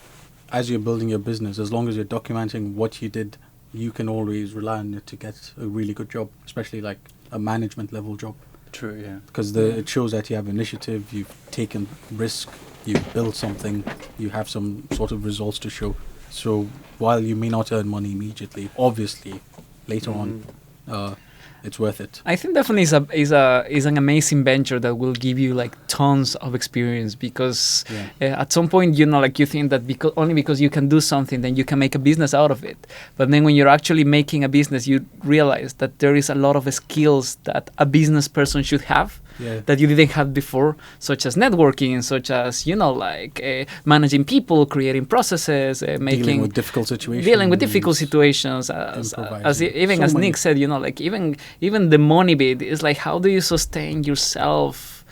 as you're building your business, as long as you're documenting what you did, you can always rely on it to get a really good job, especially like a management level job. True, yeah. Because it shows that you have initiative, you've taken risk, you've built something, you have some sort of results to show. So while you may not earn money immediately, obviously later on, it's worth it. I think definitely is an amazing venture that will give you like tons of experience, because at some point like you think that only because you can do something then you can make a business out of it, but then when you're actually making a business you realize that there is a lot of skills that a business person should have that you didn't have before, such as networking, such as managing people, creating processes, dealing with difficult situations, as Nick said, even the money bit is like, how do you sustain yourself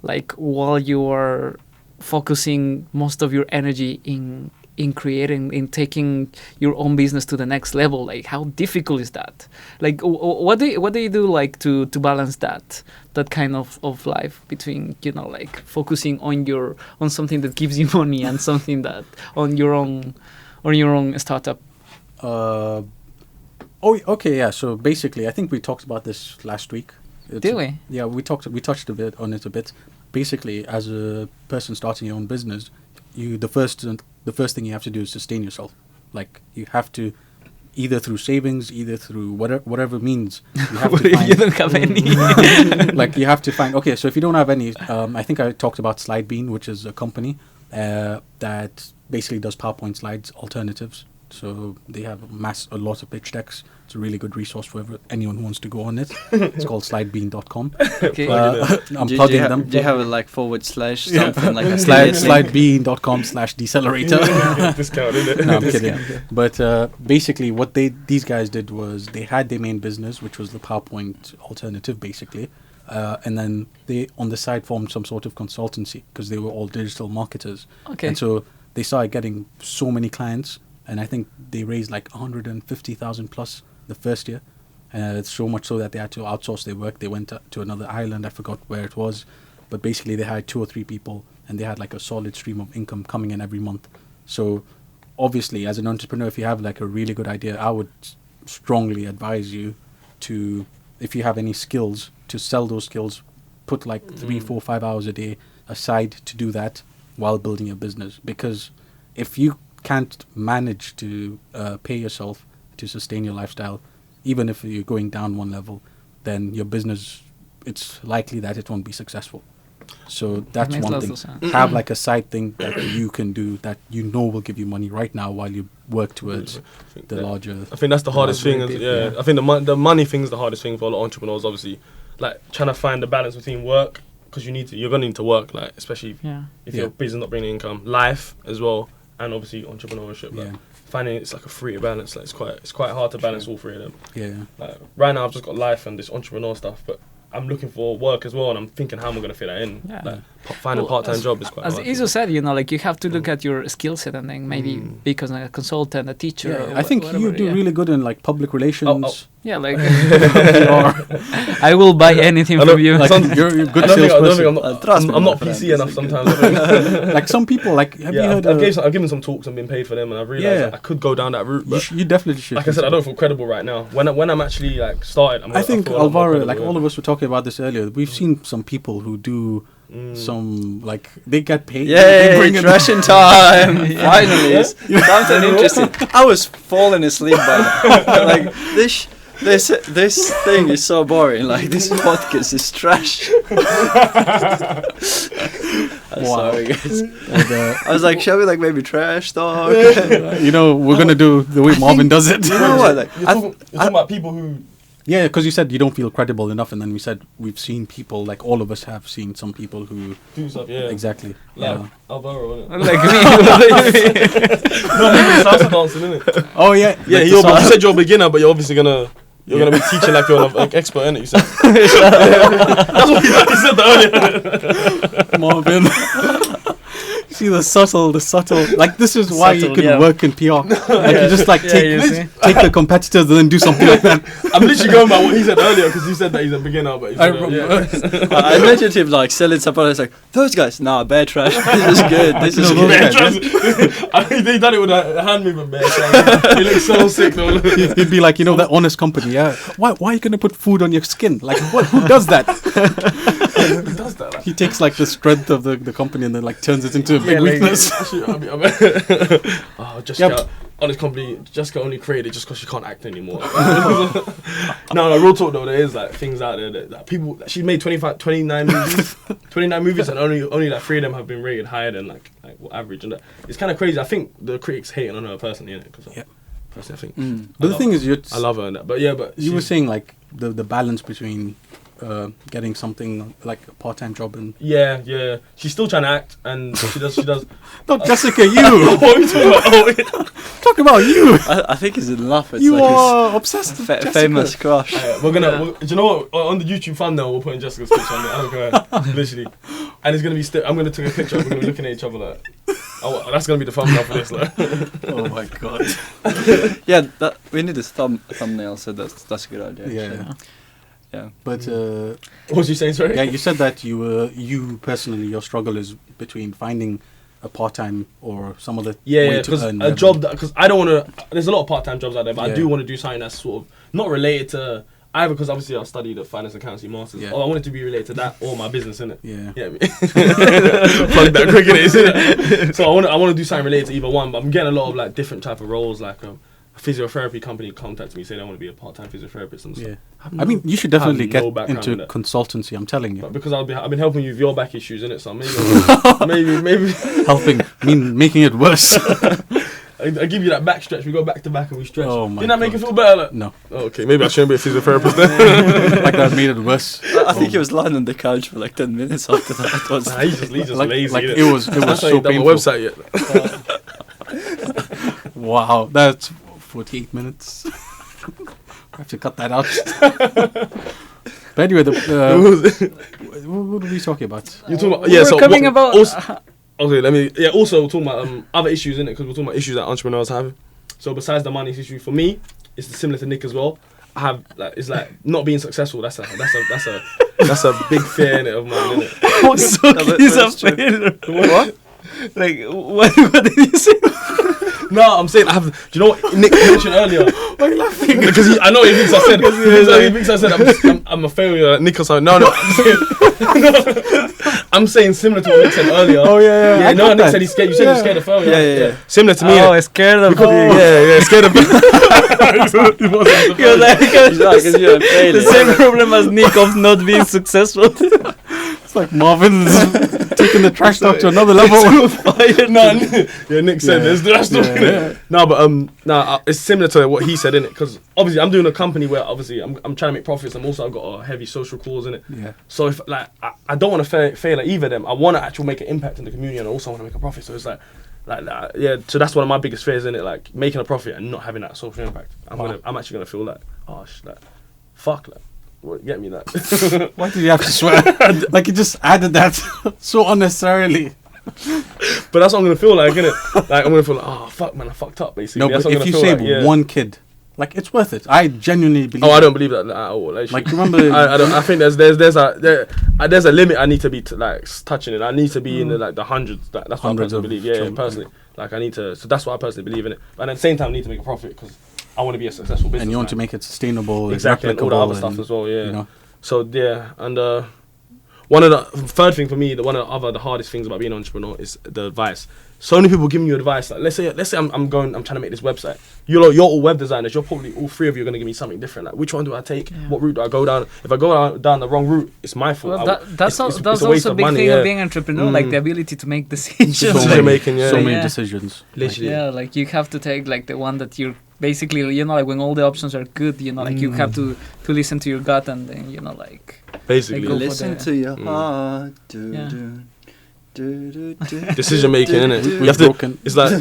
like while you are focusing most of your energy in creating, in taking your own business to the next level? Like, how difficult is that? Like, what do you do like to balance that kind of life between like focusing on something that gives you money and something that on your own startup? Okay, yeah. So basically, I think we talked about this last week. Did we? Yeah, we touched on it a bit. Basically, as a person starting your own business, the first thing you have to do is sustain yourself. Like, you have to, either through savings, either through whatever means, you have to find. You don't have any. Like, you have to find. Okay, so if you don't have any, I think I talked about SlideBean, which is a company that basically does PowerPoint slides alternatives. So they have a lot of pitch decks. It's a really good resource for anyone who wants to go on it. It's called slidebean.com. Okay. I'm plugging them. Do you have a like / something like a slidebean.com/Decelerator? Discount, isn't it? No, I'm kidding. But basically what these guys did was they had their main business, which was the PowerPoint alternative, basically. And then they, on the side, formed some sort of consultancy because they were all digital marketers. Okay. And so they started getting so many clients. And I think they raised like 150,000 plus the first year. So much so that they had to outsource their work. They went to another island. I forgot where it was. But basically they hired 2 or 3 people and they had like a solid stream of income coming in every month. So obviously, as an entrepreneur, if you have like a really good idea, I would strongly advise you to, if you have any skills, to sell those skills, put like 3, 4, 5 hours a day aside to do that while building your business. Because if you can't manage to pay yourself to sustain your lifestyle, even if you're going down one level, then your business, it's likely that it won't be successful. So that's one thing. Have like a side thing that you can do that will give you money right now while you work towards the larger. I think that's the hardest thing. I think the money thing is the hardest thing for a lot of entrepreneurs. Obviously, like trying to find the balance between work, because you're gonna need to work, like especially if your business not bringing income, life as well. And obviously entrepreneurship, like finding it's like a free balance. Like it's quite hard to balance all 3 of them. Yeah. Like right now I've just got life and this entrepreneur stuff, but I'm looking for work as well, and I'm thinking how am I going to fit that in. Yeah. Like finding a part-time job is quite hard. As Izo said, like you have to look at your skill set and then maybe become a consultant, a teacher. Yeah, I think you do really good in like public relations. Yeah, like I will buy anything from you. Like, you're a good I don't salesperson. think I'm not PC enough sometimes. I think. Like some people, like have you heard? I've given some talks and been paid for them, and I realized Yeah. that I could go down that route. But you definitely should. like I said, I don't feel credible right now. When I'm actually like started, I think feel a lot more Alvaro, credible, like yeah. all of us were talking about this earlier. We've seen some people who do some like they get paid. they Yay, bring in- trashing time! Finally, it's something interesting. I was falling asleep by now. Like this thing is so boring. Like this podcast is trash. I'm Wow. sorry, guys. And, I was like, shall we like maybe trash talk? you know, we're gonna do the way Marvin does it. You know what? Like, You're talking about people who. Yeah, because you said you don't feel credible enough, and then we said we've seen people, like all of us have seen some people who Do stuff, yeah. exactly. Like Yeah. Alvaro, innit? Like me. No, people salsa dancing, innit? Oh yeah, Yeah, like you the said you're a beginner, but you're obviously gonna be teaching like you're an expert, innit? You said. That's what he said earlier. Marvin. See the subtle, like this is why you Subtle, can yeah. work in PR. Like you just like you see. take the competitors and then do something like that. I'm literally going by what he said earlier because he said that he's a beginner, but he said, I imagined him like selling something. It's like those guys. Nah, bear trash. This is good. This is No, good. Bear trash. He done it with a hand movement, bear trash. He looks so sick though. He'd be like, you know, that Honest Company. Yeah, why are you gonna put food on your skin? Like, what? Who does that? He does that. He takes like the strength of the company and then like turns it into a big like- weakness. Jessica, Honest Company, Jessica only created just because she can't act anymore. No, real talk though, there is like things out there that people. She's made 29 movies, 29 movies, and only like 3 of them have been rated higher than like average, and it's kind of crazy. I think the critics hating on her personally, innit? Because personally, I think. But the thing is, I love her and that, but yeah, but you were saying like the balance between getting something like a part-time job and yeah, she's still trying to act, and she does. not Jessica, you. What are you talking about? Talk about you. I think he's in love. It's You like are obsessed with his Jessica. famous crush. We're gonna. Do you know what? On the YouTube thumbnail, we're putting Jessica's picture on there. I don't care, literally. And it's gonna be. I'm gonna take a picture. We're gonna be looking at each other like. Oh, that's gonna be the thumbnail for this. Like. Oh my god. Yeah, we need a thumbnail. So that's a good idea. Yeah. actually. Yeah. But What was you saying? Sorry. yeah, you said that you personally your struggle is between finding a part-time or some other Yeah, way to because earn a revenue. job because I don't want to. There's a lot of part-time jobs out there, but I Yeah. do want to do something that's sort of not related to either. Because obviously I studied the finance and accounting masters. Yeah. Or I want it to be related to that or my business, innit? Yeah. Yeah, plug that quick in it, innit? So I want to do something related to either one, but I'm getting a lot of like different type of roles. Like a physiotherapy company contacted me saying I want to be a part-time physiotherapist and stuff. Yeah. I mean, you should definitely no get background into in that. consultancy. I'm telling you, But because I've been helping you with your back issues, innit? So maybe helping making it worse. I give you that back stretch. We go back to back and we stretch. Oh my Didn't that make you God. feel better? Like? No, Oh, okay, maybe I shouldn't be a physiotherapist then. like that made it worse. I think he was lying on the couch for like 10 minutes after that. It was Nah, he's just like, lazy. like innit? it was That's why so he done my painful. website yet. Wow, that's 48 minutes. I have to cut that out. But anyway, what are we talking about? You're talking about, We're so coming what- about. Also, okay, let me. Yeah, also we're talking about other issues in it because we're talking about issues that entrepreneurs have. So besides the money issue, for me, it's similar to Nick as well. I have it's like not being successful. That's a big fear in it of mine, innit? So but he's a that's true. failure. What? Like what did you say? No, I'm saying I have. Do you know what Nick mentioned earlier? Why are you laughing? Because I know he thinks I said. He thinks I said I'm a failure. Like Nick or something. No, I'm saying similar to what Nick said earlier. Oh yeah. Yeah, I no, got Nick that. said he's scared. You said you're scared of failure. Yeah. Similar to me. Oh, innit? I'm scared of Yeah, scared of. Because He's like, 'cause you're a failure. the same problem as Nick of not being successful. It's like Marvin's taking the trash talk to another level. Yeah, Nick said Yeah. this. That's not No, but it's similar to what he said in it because obviously I'm doing a company where obviously I'm trying to make profits. I'm also I've got a heavy social cause in it. Yeah. So if like I don't want to fail at either of them. I want to actually make an impact in the community and I also want to make a profit. So it's like yeah. So that's one of my biggest fears in it. Like making a profit and not having that social impact. I'm actually gonna feel like fuck like. What, get me that. Why did you have to swear? Like you just added that so unnecessarily. But that's what I'm gonna feel like, innit? Like I'm gonna feel like, oh fuck, man, I fucked up basically. No, That's but what I'm if you gonna save feel like, yeah. one kid Like, it's worth it. I genuinely believe. Oh, I don't believe that at all. Like, remember? I don't. I think there's a limit. I need to be touching it. I need to be in the hundreds. That's what Hundreds I of personally believe. Yeah, children. personally. Like, I need to. So that's what I personally believe in it. But at the same time, I need to make a profit because I want to be a successful business. And you want to make it sustainable, exactly, and all the replicable, other stuff as well. Yeah. You know? So yeah, and one of the third thing for me, the hardest things about being an entrepreneur is the advice. So many people giving you advice. Like, let's say I'm trying to make this website. You're all web designers. You're probably all three of you are gonna give me something different. Like, which one do I take? Yeah. What route do I go down? If I go down the wrong route, it's my fault. Well, that's it's also a waste a of big money, thing yeah. of being an entrepreneur, like the ability to make decisions. Decision making, yeah. So many Yeah. decisions. Literally. Yeah, like you have to take like the one that you're basically, like when all the options are good, like you have to listen to your gut and then like Basically, Like, go for Listen the- to your heart. Yeah. decision making, innit? You have to. Broken. It's like,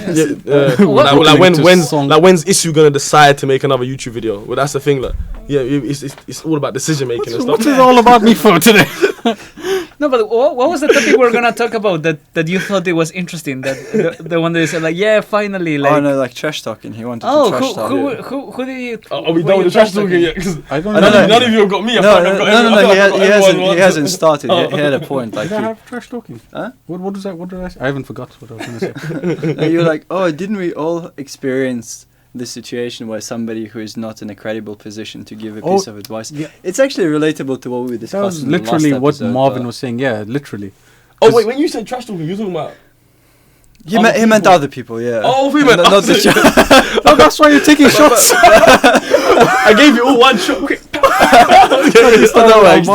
What- like when song. like when's Issue gonna decide to make another YouTube video? Well, that's the thing. Like, yeah, it's all about decision making and What stuff. is all about me for today? No, but what was the topic we're gonna talk about that you thought it was interesting? That the one that you said like, yeah, finally, like. Oh no, like trash talking. He wanted Oh, to trash talk. who did you? Are we were done you with the trash talking? talking yet? 'Cause I don't I know. don't know. none of you have got me. I No, feel like no, I've got no, everyone- no, I feel like I've got everyone he once. hasn't started. Oh. He had a point. Like, Did I have trash talking? Huh? What was that? What did I say? I haven't forgot what I was going to say. you're like, oh, didn't we all experience the situation where somebody who is not in a credible position to give a piece of advice? Yeah. It's actually relatable to what we discussed. That was in the literally last what episode, Marvin but was saying. Yeah, literally. Oh wait, when you said trash talking, you're talking about. He Other meant people. other people. Yeah. Oh, we meant not the us. show. Oh, that's why you're taking shots. I gave you all one shot. Quick. That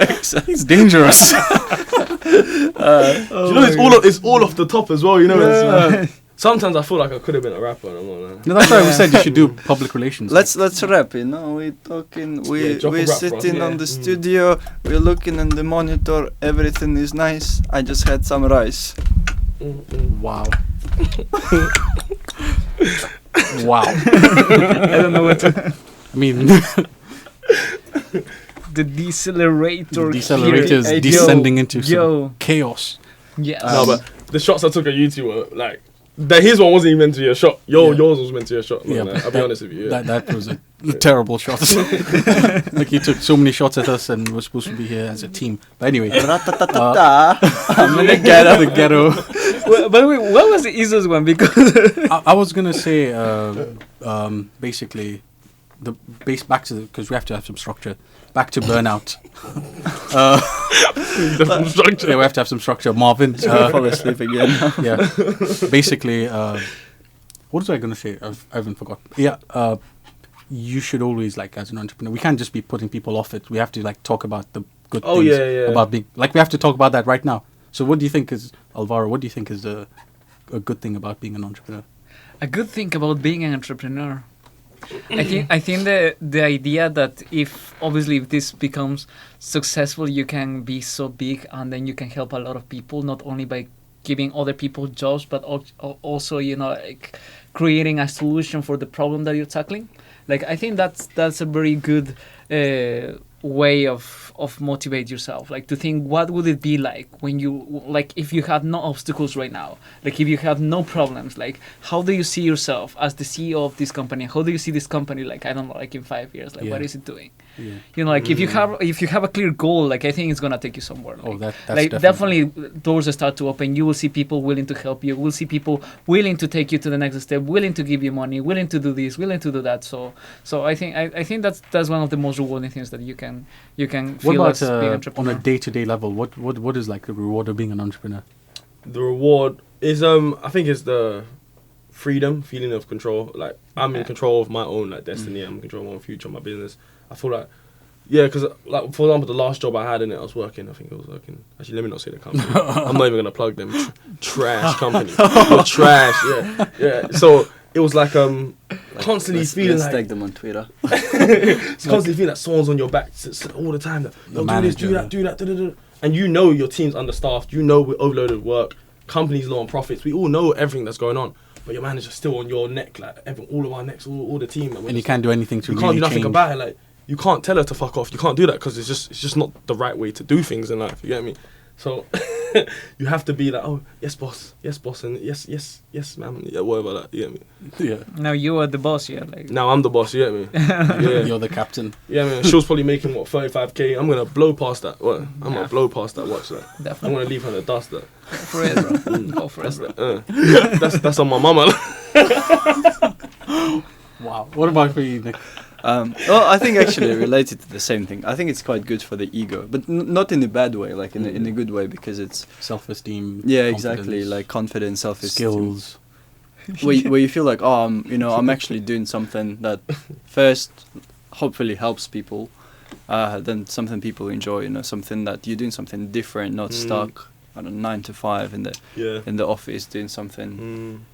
works. He's dangerous. You know, it's all off the top as well. You know. It's, sometimes I feel like I could have been a rapper. And I'm not. No, that's why we said you should do public relations. Let's wrap. We're talking. Yeah, We're drop a rap for us, sitting yeah. on the studio. We're looking on the monitor. Everything is nice. I just had some rice. Wow. Wow. I don't know what to. I mean, The decelerator. Decelerator is here. descending into some Yo. chaos. Yes. No, but the shots I took at YouTube were like. His one wasn't even meant to be a shot. Yours was meant to be a shot. Yeah, I'll be honest with you. Yeah. That was a terrible shot. Like, you took so many shots at us and we're supposed to be here as a team. But anyway, Ra-ta-ta-ta-ta. I'm in the the ghetto. ghetto. Well, by the way, what was the Isos one? Because I was gonna say, basically, the base back to because we have to have some structure. Back to burnout. Yeah, we have to have some structure. Marvin. Fall asleep again. Yeah. Basically, what was I gonna say? I haven't forgot. Yeah. You should always, like, as an entrepreneur, we can't just be putting people off it. We have to, like, talk about the good Oh, things yeah. about being, like, we have to talk about that right now. So what do you think is, Alvaro, what do you think is a good thing about being an entrepreneur? a good thing about being an entrepreneur, I think the idea that if this becomes successful, you can be so big and then you can help a lot of people, not only by giving other people jobs, but also like creating a solution for the problem that you're tackling. Like, I think that's a very good way of motivate yourself, like to think what would it be like when you, like, if you had no obstacles right now, like if you have no problems, like how do you see yourself as the CEO of this company? How do you see this company, like, I don't know, like in 5 years, like what is it doing? Yeah. Like if you have a clear goal, like I think it's gonna take you somewhere. Like, Oh, that's like definitely doors start to open. You will see people willing to help you. We'll see people willing to take you to the next step, willing to give you money, willing to do this, willing to do that. So I think that's one of the most rewarding things that you can What feel about as being an on entrepreneur. a day-to-day level? What is, like, the reward of being an entrepreneur? The reward is I think it's the freedom, feeling of control. Like, I'm in control of my own, like, destiny. I'm in control of my own future, my business. I feel like, yeah, because, like, for example, the last job I had in it, I was working. Actually, let me not say the company. I'm not even gonna plug them. Trash company. Trash. Yeah. So it was like constantly feeling Let's like, tag them on Twitter. it's constantly feeling like someone's on your back all the time. Like, The do this, manager, do that, do that, da-da-da. And you know your team's understaffed. You know we're overloaded with work. Company's low on profits. We all know everything that's going on. But your manager's still on your neck, like all of our necks, all the team. And you can't do anything to You really can't do nothing change. about it. Like, you can't tell her to fuck off. You can't do that because it's just not the right way to do things in life. You get me? So you have to be like, oh yes boss, and yes ma'am, yeah, whatever that. You get me? Yeah. Now you are the boss, yeah. Like Now I'm the boss. You get me? Yeah. You're the captain. Yeah, man. She was probably making what 35k. I'm gonna blow past that. What? I'm gonna blow past that. Watch that. I'm definitely gonna leave her in the dust. That. go for it, bro. Go for it, bro. That's on my mama. Wow. What about for you, Nick? Well, I think actually related to the same thing. I think it's quite good for the ego, but not in a bad way, like in a good way, because it's Self-esteem. yeah, exactly, confidence, like confidence, self-esteem, skills. where you feel like, oh, I'm actually doing something that first hopefully helps people, then something people enjoy, something that you're doing something different, not stuck, I don't know, 9 to 5 in the office doing something.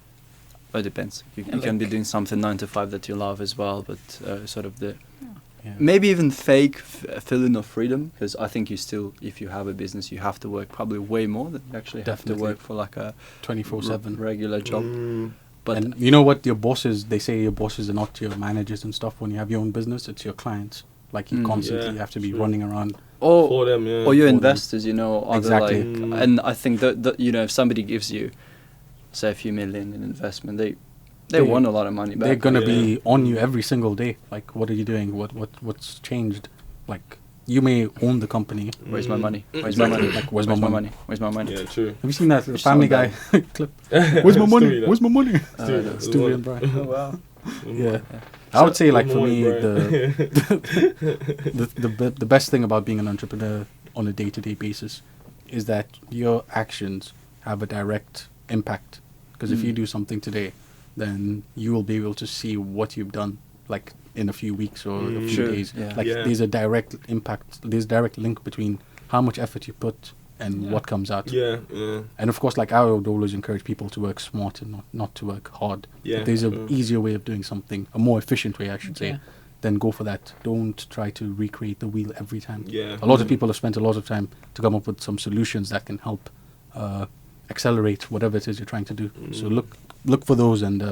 Well, it depends. You can be doing something 9 to 5 that you love as well, but sort of maybe even fake feeling of freedom, because I think you still, if you have a business, you have to work probably way more than you actually have to work for like a 24/7 regular job. But and you know what, your bosses, they say your bosses are not your managers and stuff. When you have your own business, it's your clients. Like you constantly have to be running around. For them, yeah. Or your For investors, are exactly. and I think that if somebody gives you, say, a few million in investment, they want a lot of money back. They're gonna be on you every single day. Like, what are you doing? What's changed? Like, you may own the company. Where's my money? Where's my money? Like, where's my money? Where's my money? Yeah, true. Have you seen that Which Family song Guy clip? Where's my money? Stewie, Where's my money? Stewie, Stewie and Brian. Oh wow. Yeah. I would say, like, for me, the the best thing about being an entrepreneur on a day-to-day basis is that your actions have a direct impact. Because if you do something today, then you will be able to see what you've done, like, in a few weeks or a few days. Yeah. Like, there's a direct impact, there's a direct link between how much effort you put and what comes out. Yeah. And of course, like, I would always encourage people to work smart and not to work hard. Yeah. If there's an easier way of doing something, a more efficient way, I should say, then go for that. Don't try to recreate the wheel every time. Yeah. A lot of people have spent a lot of time to come up with some solutions that can help accelerate whatever it is you're trying to do. So look for those, and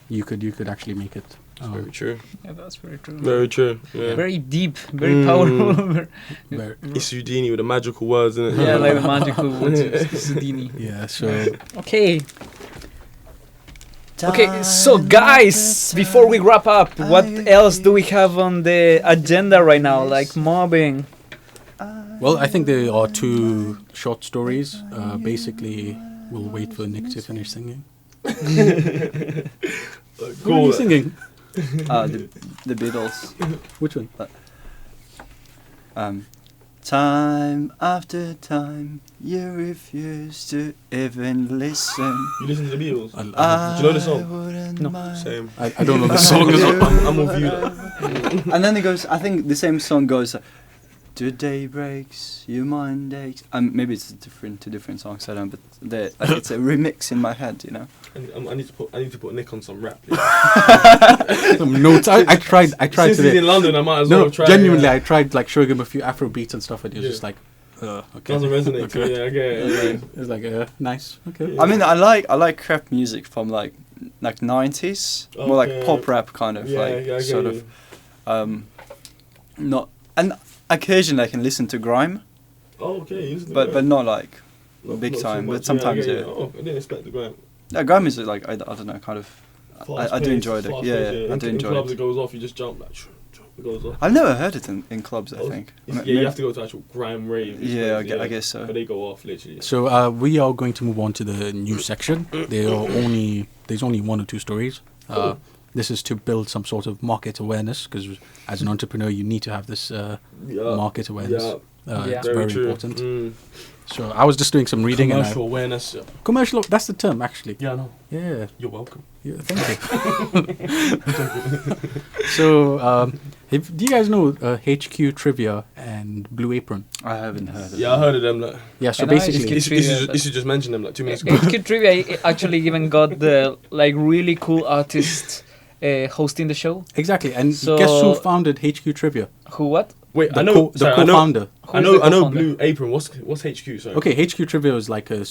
you could actually make it. Very true. Yeah, that's very true. Very true. Yeah. Very deep, very powerful. It's Houdini with the magical words, isn't it? Yeah, like the magical words. It's Houdini. Yeah. So Okay. Okay, so guys, before we wrap up, what else do we have on the agenda right now? Like mobbing. well, I think there are 2 short stories. Basically, we'll wait for Nick to finish singing. Who are you singing? The Beatles. Which one? Time after time, you refuse to even listen. You listen to the Beatles? I Do you know the song? No. Same. I don't know the song as well. I'm with you. Though. And then it goes, I think the same song goes, "The day breaks, your mind aches." Maybe it's two different songs, I don't know, but it's a remix in my head, I need to put Nick on some rap. Some notes. I tried Since today. he's in London, I might as well try. Genuinely, I tried like showing him a few Afro beats and stuff, and he was just like, okay. Doesn't resonate. Okay. Yeah, okay. It's like, nice. Okay. Yeah. I mean, I like crap music from like 90s, more like pop rap kind of, sort of, not, and occasionally I can listen to grime, Oh, okay. but not like big not time. too But much. sometimes, yeah. Oh, I didn't expect the grime. Yeah, grime is like I don't know, kind of. I do enjoy it. Yeah, I do enjoy in clubs, it. it goes off. You just jump like. It goes off. I've never heard it in clubs. I think. Yeah, you have to go to actual grime rave. Yeah, I guess so. But they go off literally. So we are going to move on to the news section. There's only 1 or 2 stories. Cool. This is to build some sort of market awareness, because as an entrepreneur, you need to have this market awareness. It's very important. So I was just doing some reading. Commercial awareness. Yeah. Commercial. That's the term, actually. Yeah, I know. Yeah. You're welcome. Yeah, thank you. So, do you guys know HQ Trivia and Blue Apron? I haven't heard of it. Yeah, I heard of them. Like, Yeah, so And I basically, just you should just mention them like 2 minutes ago. HQ Trivia actually even got the like really cool artist hosting the show. exactly. And So- guess who founded HQ Trivia? Who what? Wait, The I know. the sorry, co-founder. I know. Blue Apron. What's HQ? Sorry. Okay, HQ Trivia is like a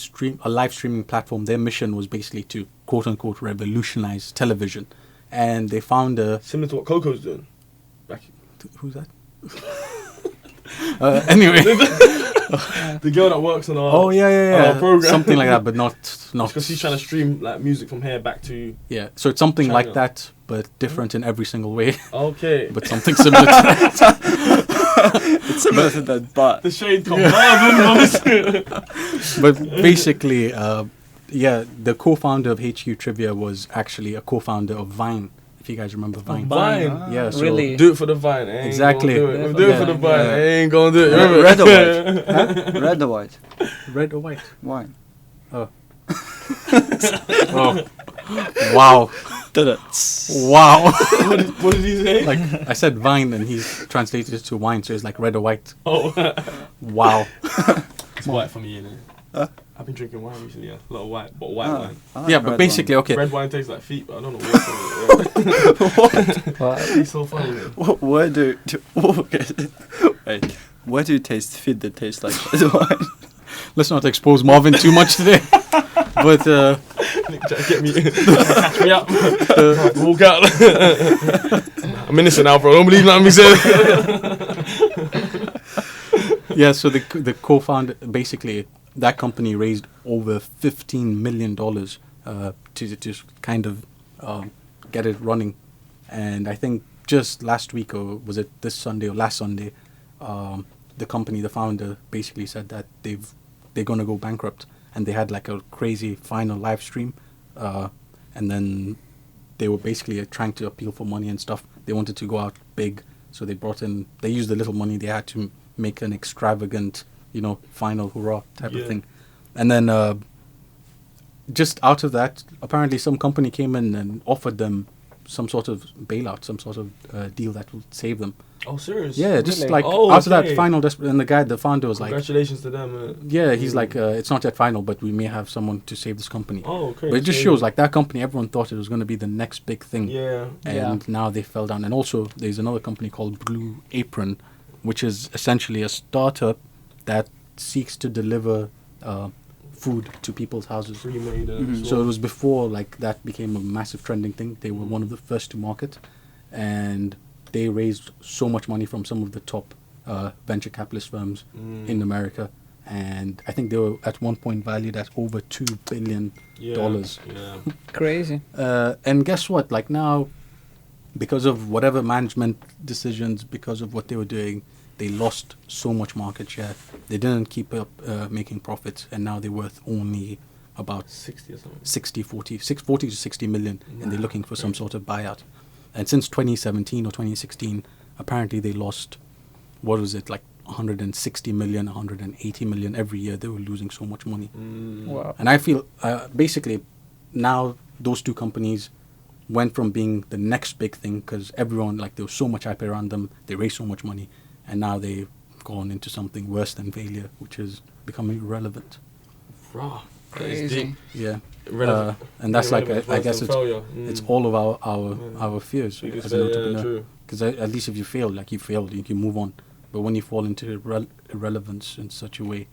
live streaming platform. Their mission was basically to quote unquote revolutionize television, and they found a Similar to what Coco's doing. who's that? Anyway, The girl that works on our Oh yeah. program. Something like that, but not Because she's trying to stream like music from here back to. Yeah, so it's something China. like that, but different in every single way. Okay. But something similar to that. It's similar to that, but The shade comes Marvin. But basically, the co-founder of HQ Trivia was actually a co-founder of Vine. If you guys remember Vine. Vine. Yeah, so Really? Do it for the Vine. I ain't Exactly. gonna do it. Do it for the Vine. Yeah. I ain't gonna do it. Remember? red or white? Huh? Red or white? Red or white? Wine. Oh. Wow. Wow. What did he say? Like I said Vine and he's translated it to wine, so it's like red or white. Oh, Wow. it's white for me, innit? Huh? I've been drinking wine recently, a lot of white, but white Ah, wine. I like Yeah, red but wine. basically, okay. Red wine tastes like feet, but I don't know what. It's so funny, man. Where do wait? Where do you taste feet that taste like red wine? Let's not expose Marvin too much today. But Nick, try to get me, catch me up, walk out. I'm innocent now, bro. Don't believe nothing he said. yeah, so the co-founder, basically, that company raised over $15 million to kind of get it running. And I think just last week, or was it this Sunday or last Sunday, the founder basically said that they're going to go bankrupt. And they had like a crazy final live stream. And then they were basically trying to appeal for money and stuff. They wanted to go out big. So they used the little money they had to make an extravagant, final hurrah type of thing. And then just out of that, apparently some company came in and offered them some sort of bailout, some sort of deal that would save them. Oh, serious? Yeah, just Really? like Oh, after okay. that final, and the founder was like, Congratulations to them. yeah, he's like, it's not yet final, but we may have someone to save this company. Oh, okay. But it just shows like that company, everyone thought it was going to be the next big thing. Yeah. And now they fell down. And also, there's another company called Blue Apron, which is essentially a startup that seeks to deliver food to people's houses. Pre-made. So it was before like that became a massive trending thing. They were one of the first to market, and they raised so much money from some of the top venture capitalist firms in America. And I think they were at one point valued at over $2 billion. Yeah. Crazy. And guess what? Like now, because of whatever management decisions, because of what they were doing, they lost so much market share. They didn't keep up making profits, and now they're worth only about 60 or something. 40 to 60 million, and they're looking for some sort of buyout. And since 2017 or 2016, apparently they lost, what was it, like 160 million, 180 million every year. They were losing so much money. Wow. And I feel basically now those two companies went from being the next big thing because everyone, like, there was so much hype around them, they raised so much money, and now they've gone into something worse than failure, which is becoming irrelevant. Rah. Crazy. Yeah. Irrelevant. And that's like, Irrelevant I worse guess than it's failure. it's all of our fears You could as say, an entrepreneur. true. Because at least if you fail, like you failed, you can move on. But when you fall into irrelevance in such a way,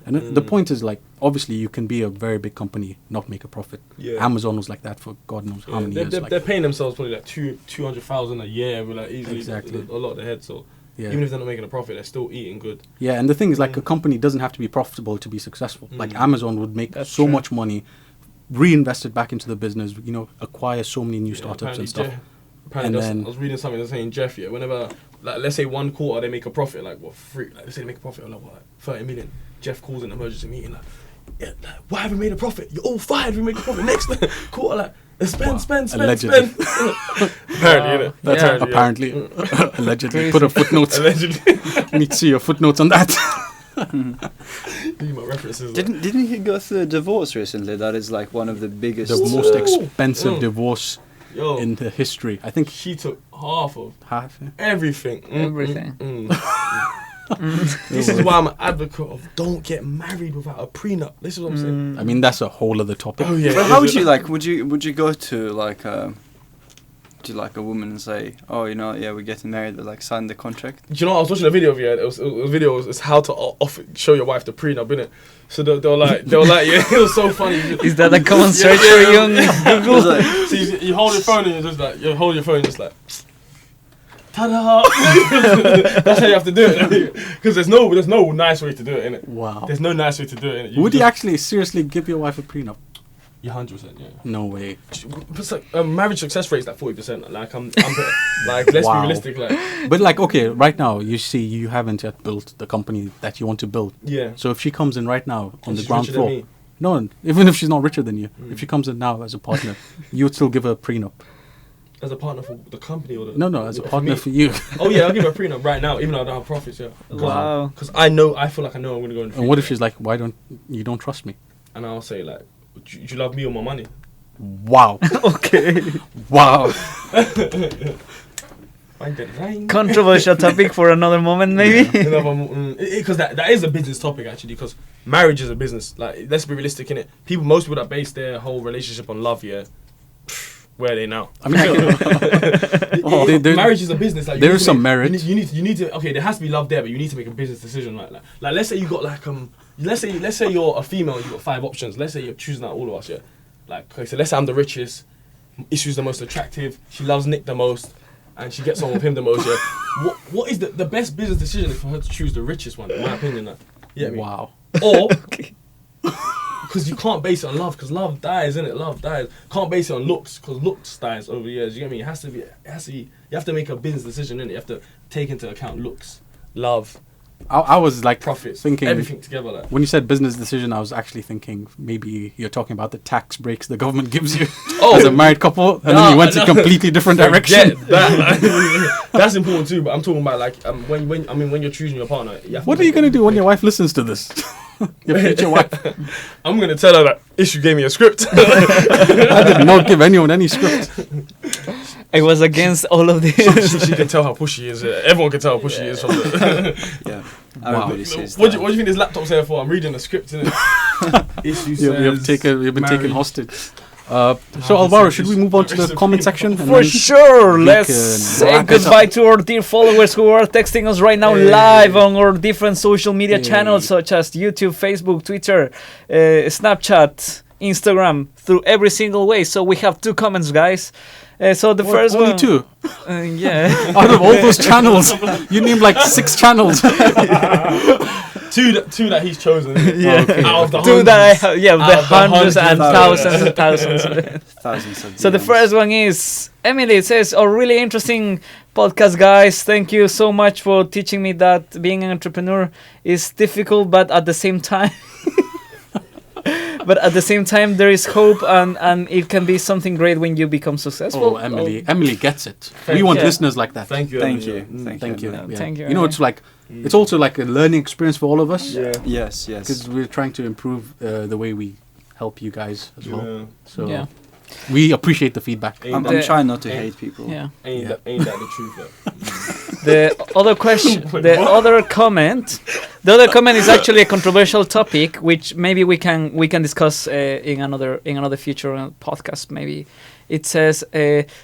and the point is, like, obviously you can be a very big company, not make a profit. Yeah. Amazon was like that for God knows how many years. They're paying themselves probably like 200,000 a year, with like easily Exactly. a lot of the head. So Yeah. even if they're not making a profit, they're still eating good. Yeah, and the thing is, like, a company doesn't have to be profitable to be successful. Like, Amazon would make That's so true. much money, reinvest it back into the business, acquire so many new startups and stuff. Apparently, And then- I was reading something that's saying Jeff, whenever, like, let's say one quarter they make a profit, like, what, let's say they make a profit of, like, what, 30 million. Jeff calls an emergency meeting, like, why have we made a profit? You're all fired, we make a profit next quarter, like, spend. Allegedly. Apparently, innit? Yeah. Apparently, allegedly. Crazy. Put a footnote. Allegedly. We need to see your footnotes on that. These are my references. Didn't he go through a divorce recently? That is like one of the biggest. The most Ooh. expensive divorce Yo, in the history. I think she took half of half. Yeah. everything. Everything. This is why I'm an advocate of don't get married without a prenup. This is what I'm saying. I mean, that's a whole other topic. Oh yeah. But how would you like? Would you go to like a woman and say, oh, we're getting married, but like sign the contract? Do you know what? I was watching a video of it was a video. It's how to show your wife the prenup, innit? So they were like, yeah, it was so funny. Is that a common search for you on Google? So you hold your phone and you're just like, you hold your phone and just like, Ta-da! That's how you have to do it. Because there's no nice way to do it, innit? Wow. There's no nice way to do it. Would you actually seriously give your wife a prenup? Yeah, 100%. Yeah. No way. It's like, marriage success rate is like 40%. Like I'm like let's be Wow. realistic. Like But like, okay, right now you see you haven't yet built the company that you want to build. yeah. So if she comes in right now on And the she's ground richer than floor, me. no, even if she's not richer than you, if she comes in now as a partner, you would still give her a prenup. As a partner for the company or the No, as a for partner me. for you. Oh yeah, I'll give her a prenup right now, even though I don't have profits. Yeah. Wow. Because I feel like I know I'm gonna go in. And what if she's like, why don't you don't trust me? And I'll say like, do you love me or my money? Wow. Okay. Wow. Controversial topic for another moment, maybe. Because that is a business topic actually. Because marriage is a business. Like, let's be realistic in it. Most people that base their whole relationship on love, yeah. Where are they now? I mean, marriage is a business. Like, there is some merit. You need to. Okay, there has to be love there, but you need to make a business decision. Like let's say you got like let's say you're a female, and you got 5 options. Let's say you're choosing out all of us, yeah. Like, okay, so let's say I'm the richest, Issue's the most attractive, she loves Nick the most, and she gets on with him the most, yeah. What is the best business decision is for her to choose the richest one, in my opinion. Like, yeah, Wow. or because you can't base it on love, because love dies, innit? Love dies. Can't base it on looks, because looks dies over years. You get me? It has to be. You have to make a business decision, innit? You have to take into account looks, love, I was like profits, thinking everything together. Like. When you said business decision, I was actually thinking maybe you're talking about the tax breaks the government gives you Oh. as a married couple, and then you went a completely different direction. That's important too. But I'm talking about like when you're choosing your partner. What are you gonna do when your wife listens to this? Your future wife. I'm gonna tell her that Issue gave me a script. I did not give anyone any script. I was against all of this. she can tell how pushy he is. Everyone can tell how pushy he is from the. Yeah. Wow. Everybody says What do that. you think this laptop's here for? I'm reading the script, innit? Issue You've been taken married. hostage. So Alvaro, should we move on to the comment section? And For then sure. we Let's can say wrap it goodbye to our dear followers who are texting us right now Hey. live on our different social media Hey. channels such as YouTube, Facebook, Twitter, Snapchat, Instagram, through every single way. So we have 2 comments, guys. So the first only one, 2 yeah. out of all those channels. You named like 6 channels. Two that he's chosen. Yeah. Okay. Out of the 2 that I hundreds. have, yeah, the Out of the hundreds and hundreds. thousands and thousands. Thousands of So the DMs. first one is Emily. It says, "Oh, really interesting podcast, guys. Thank you so much for teaching me that being an entrepreneur is difficult, but at the same time, there is hope, and it can be something great when you become successful." Oh, Emily gets it. Thank We want you. listeners like that. Thank you. Thank Emily. you. Thank you. Yeah, Yeah. thank you, You know, it's like it's also like a learning experience for all of us. Yeah. Yes, Because yes. we're trying to improve the way we help you guys as well. Yeah. So Yeah. we appreciate the feedback. Ain't I'm that- trying not to Yeah. hate people. Yeah. Ain't Yeah. that the truth? Yeah. The other question, Wait, the what? other comment is actually a controversial topic, which maybe we can discuss in another future podcast. Maybe it says,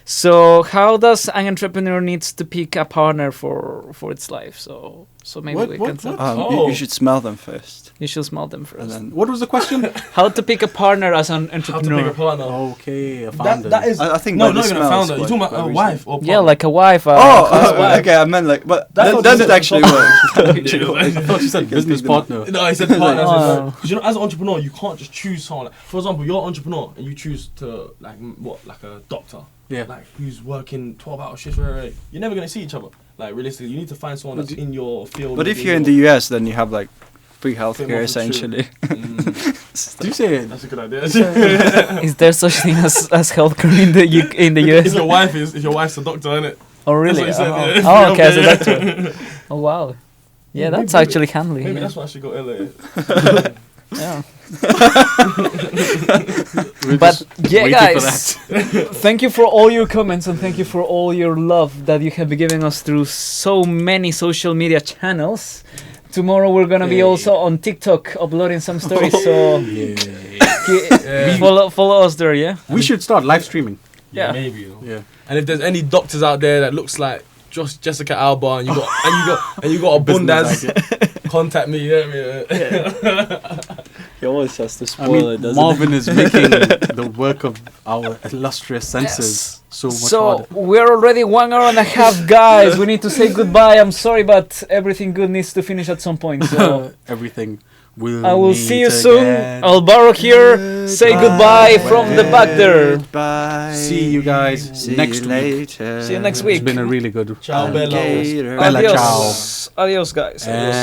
so how does an entrepreneur needs to pick a partner for its life? So maybe What- we what- can. what? Oh. You should smell them first. You should smell them And first. then What was the question? How to pick a partner as an How to pick entrepreneur? a partner. Okay, a founder. That is. I think no, by the not even a smell founder. is You're talking quite about a recent. wife or partner. Yeah, like a wife. Okay, I meant like, but That's that what doesn't you said. actually work. I thought you said business partner. No, I said partner. Oh. Because as an entrepreneur, you can't just choose someone. Like, for example, you're an entrepreneur and you choose to like a doctor. Yeah. Like who's working 12-hour shifts. Right. You're never gonna see each other. Like realistically, you need to find someone that's in your field. But if within you're in your- the US, then you have like free Bit more healthcare for true. essentially. Do you say That's a good idea. Is there such thing as healthcare in the US? if your wife's a doctor, innit? Oh really? That's what he said, Oh, yeah. okay, as a doctor. Oh wow. Yeah, that's Maybe- actually handy. Maybe yeah. that's why she got LA. Yeah. we're But just yeah, waiting for guys, that. thank you for all your comments and thank you for all your love that you have been giving us through so many social media channels. Tomorrow we're gonna be Yay. also on TikTok uploading some stories, so Yeah. follow us there. Yeah. We should start live streaming. Yeah. Maybe. You know. Yeah. And if there's any doctors out there that looks like just Jessica Alba and you got Business abundance, contact me. Yeah. He always has to I spoil mean, it, doesn't Marvin he? is making the work of our illustrious censors so much So harder. we're already 1 hour and a half, guys. We need to say goodbye. I'm sorry, but everything good needs to finish at some point. So Everything will. I will see you meet soon. again. Alvaro here. Say goodbye from the back there. Goodbye. See you guys See next you week. later. See you next It's week. been a really good. Ciao, Bello. Alligator. Bella ciao. Adios. Adios, guys. And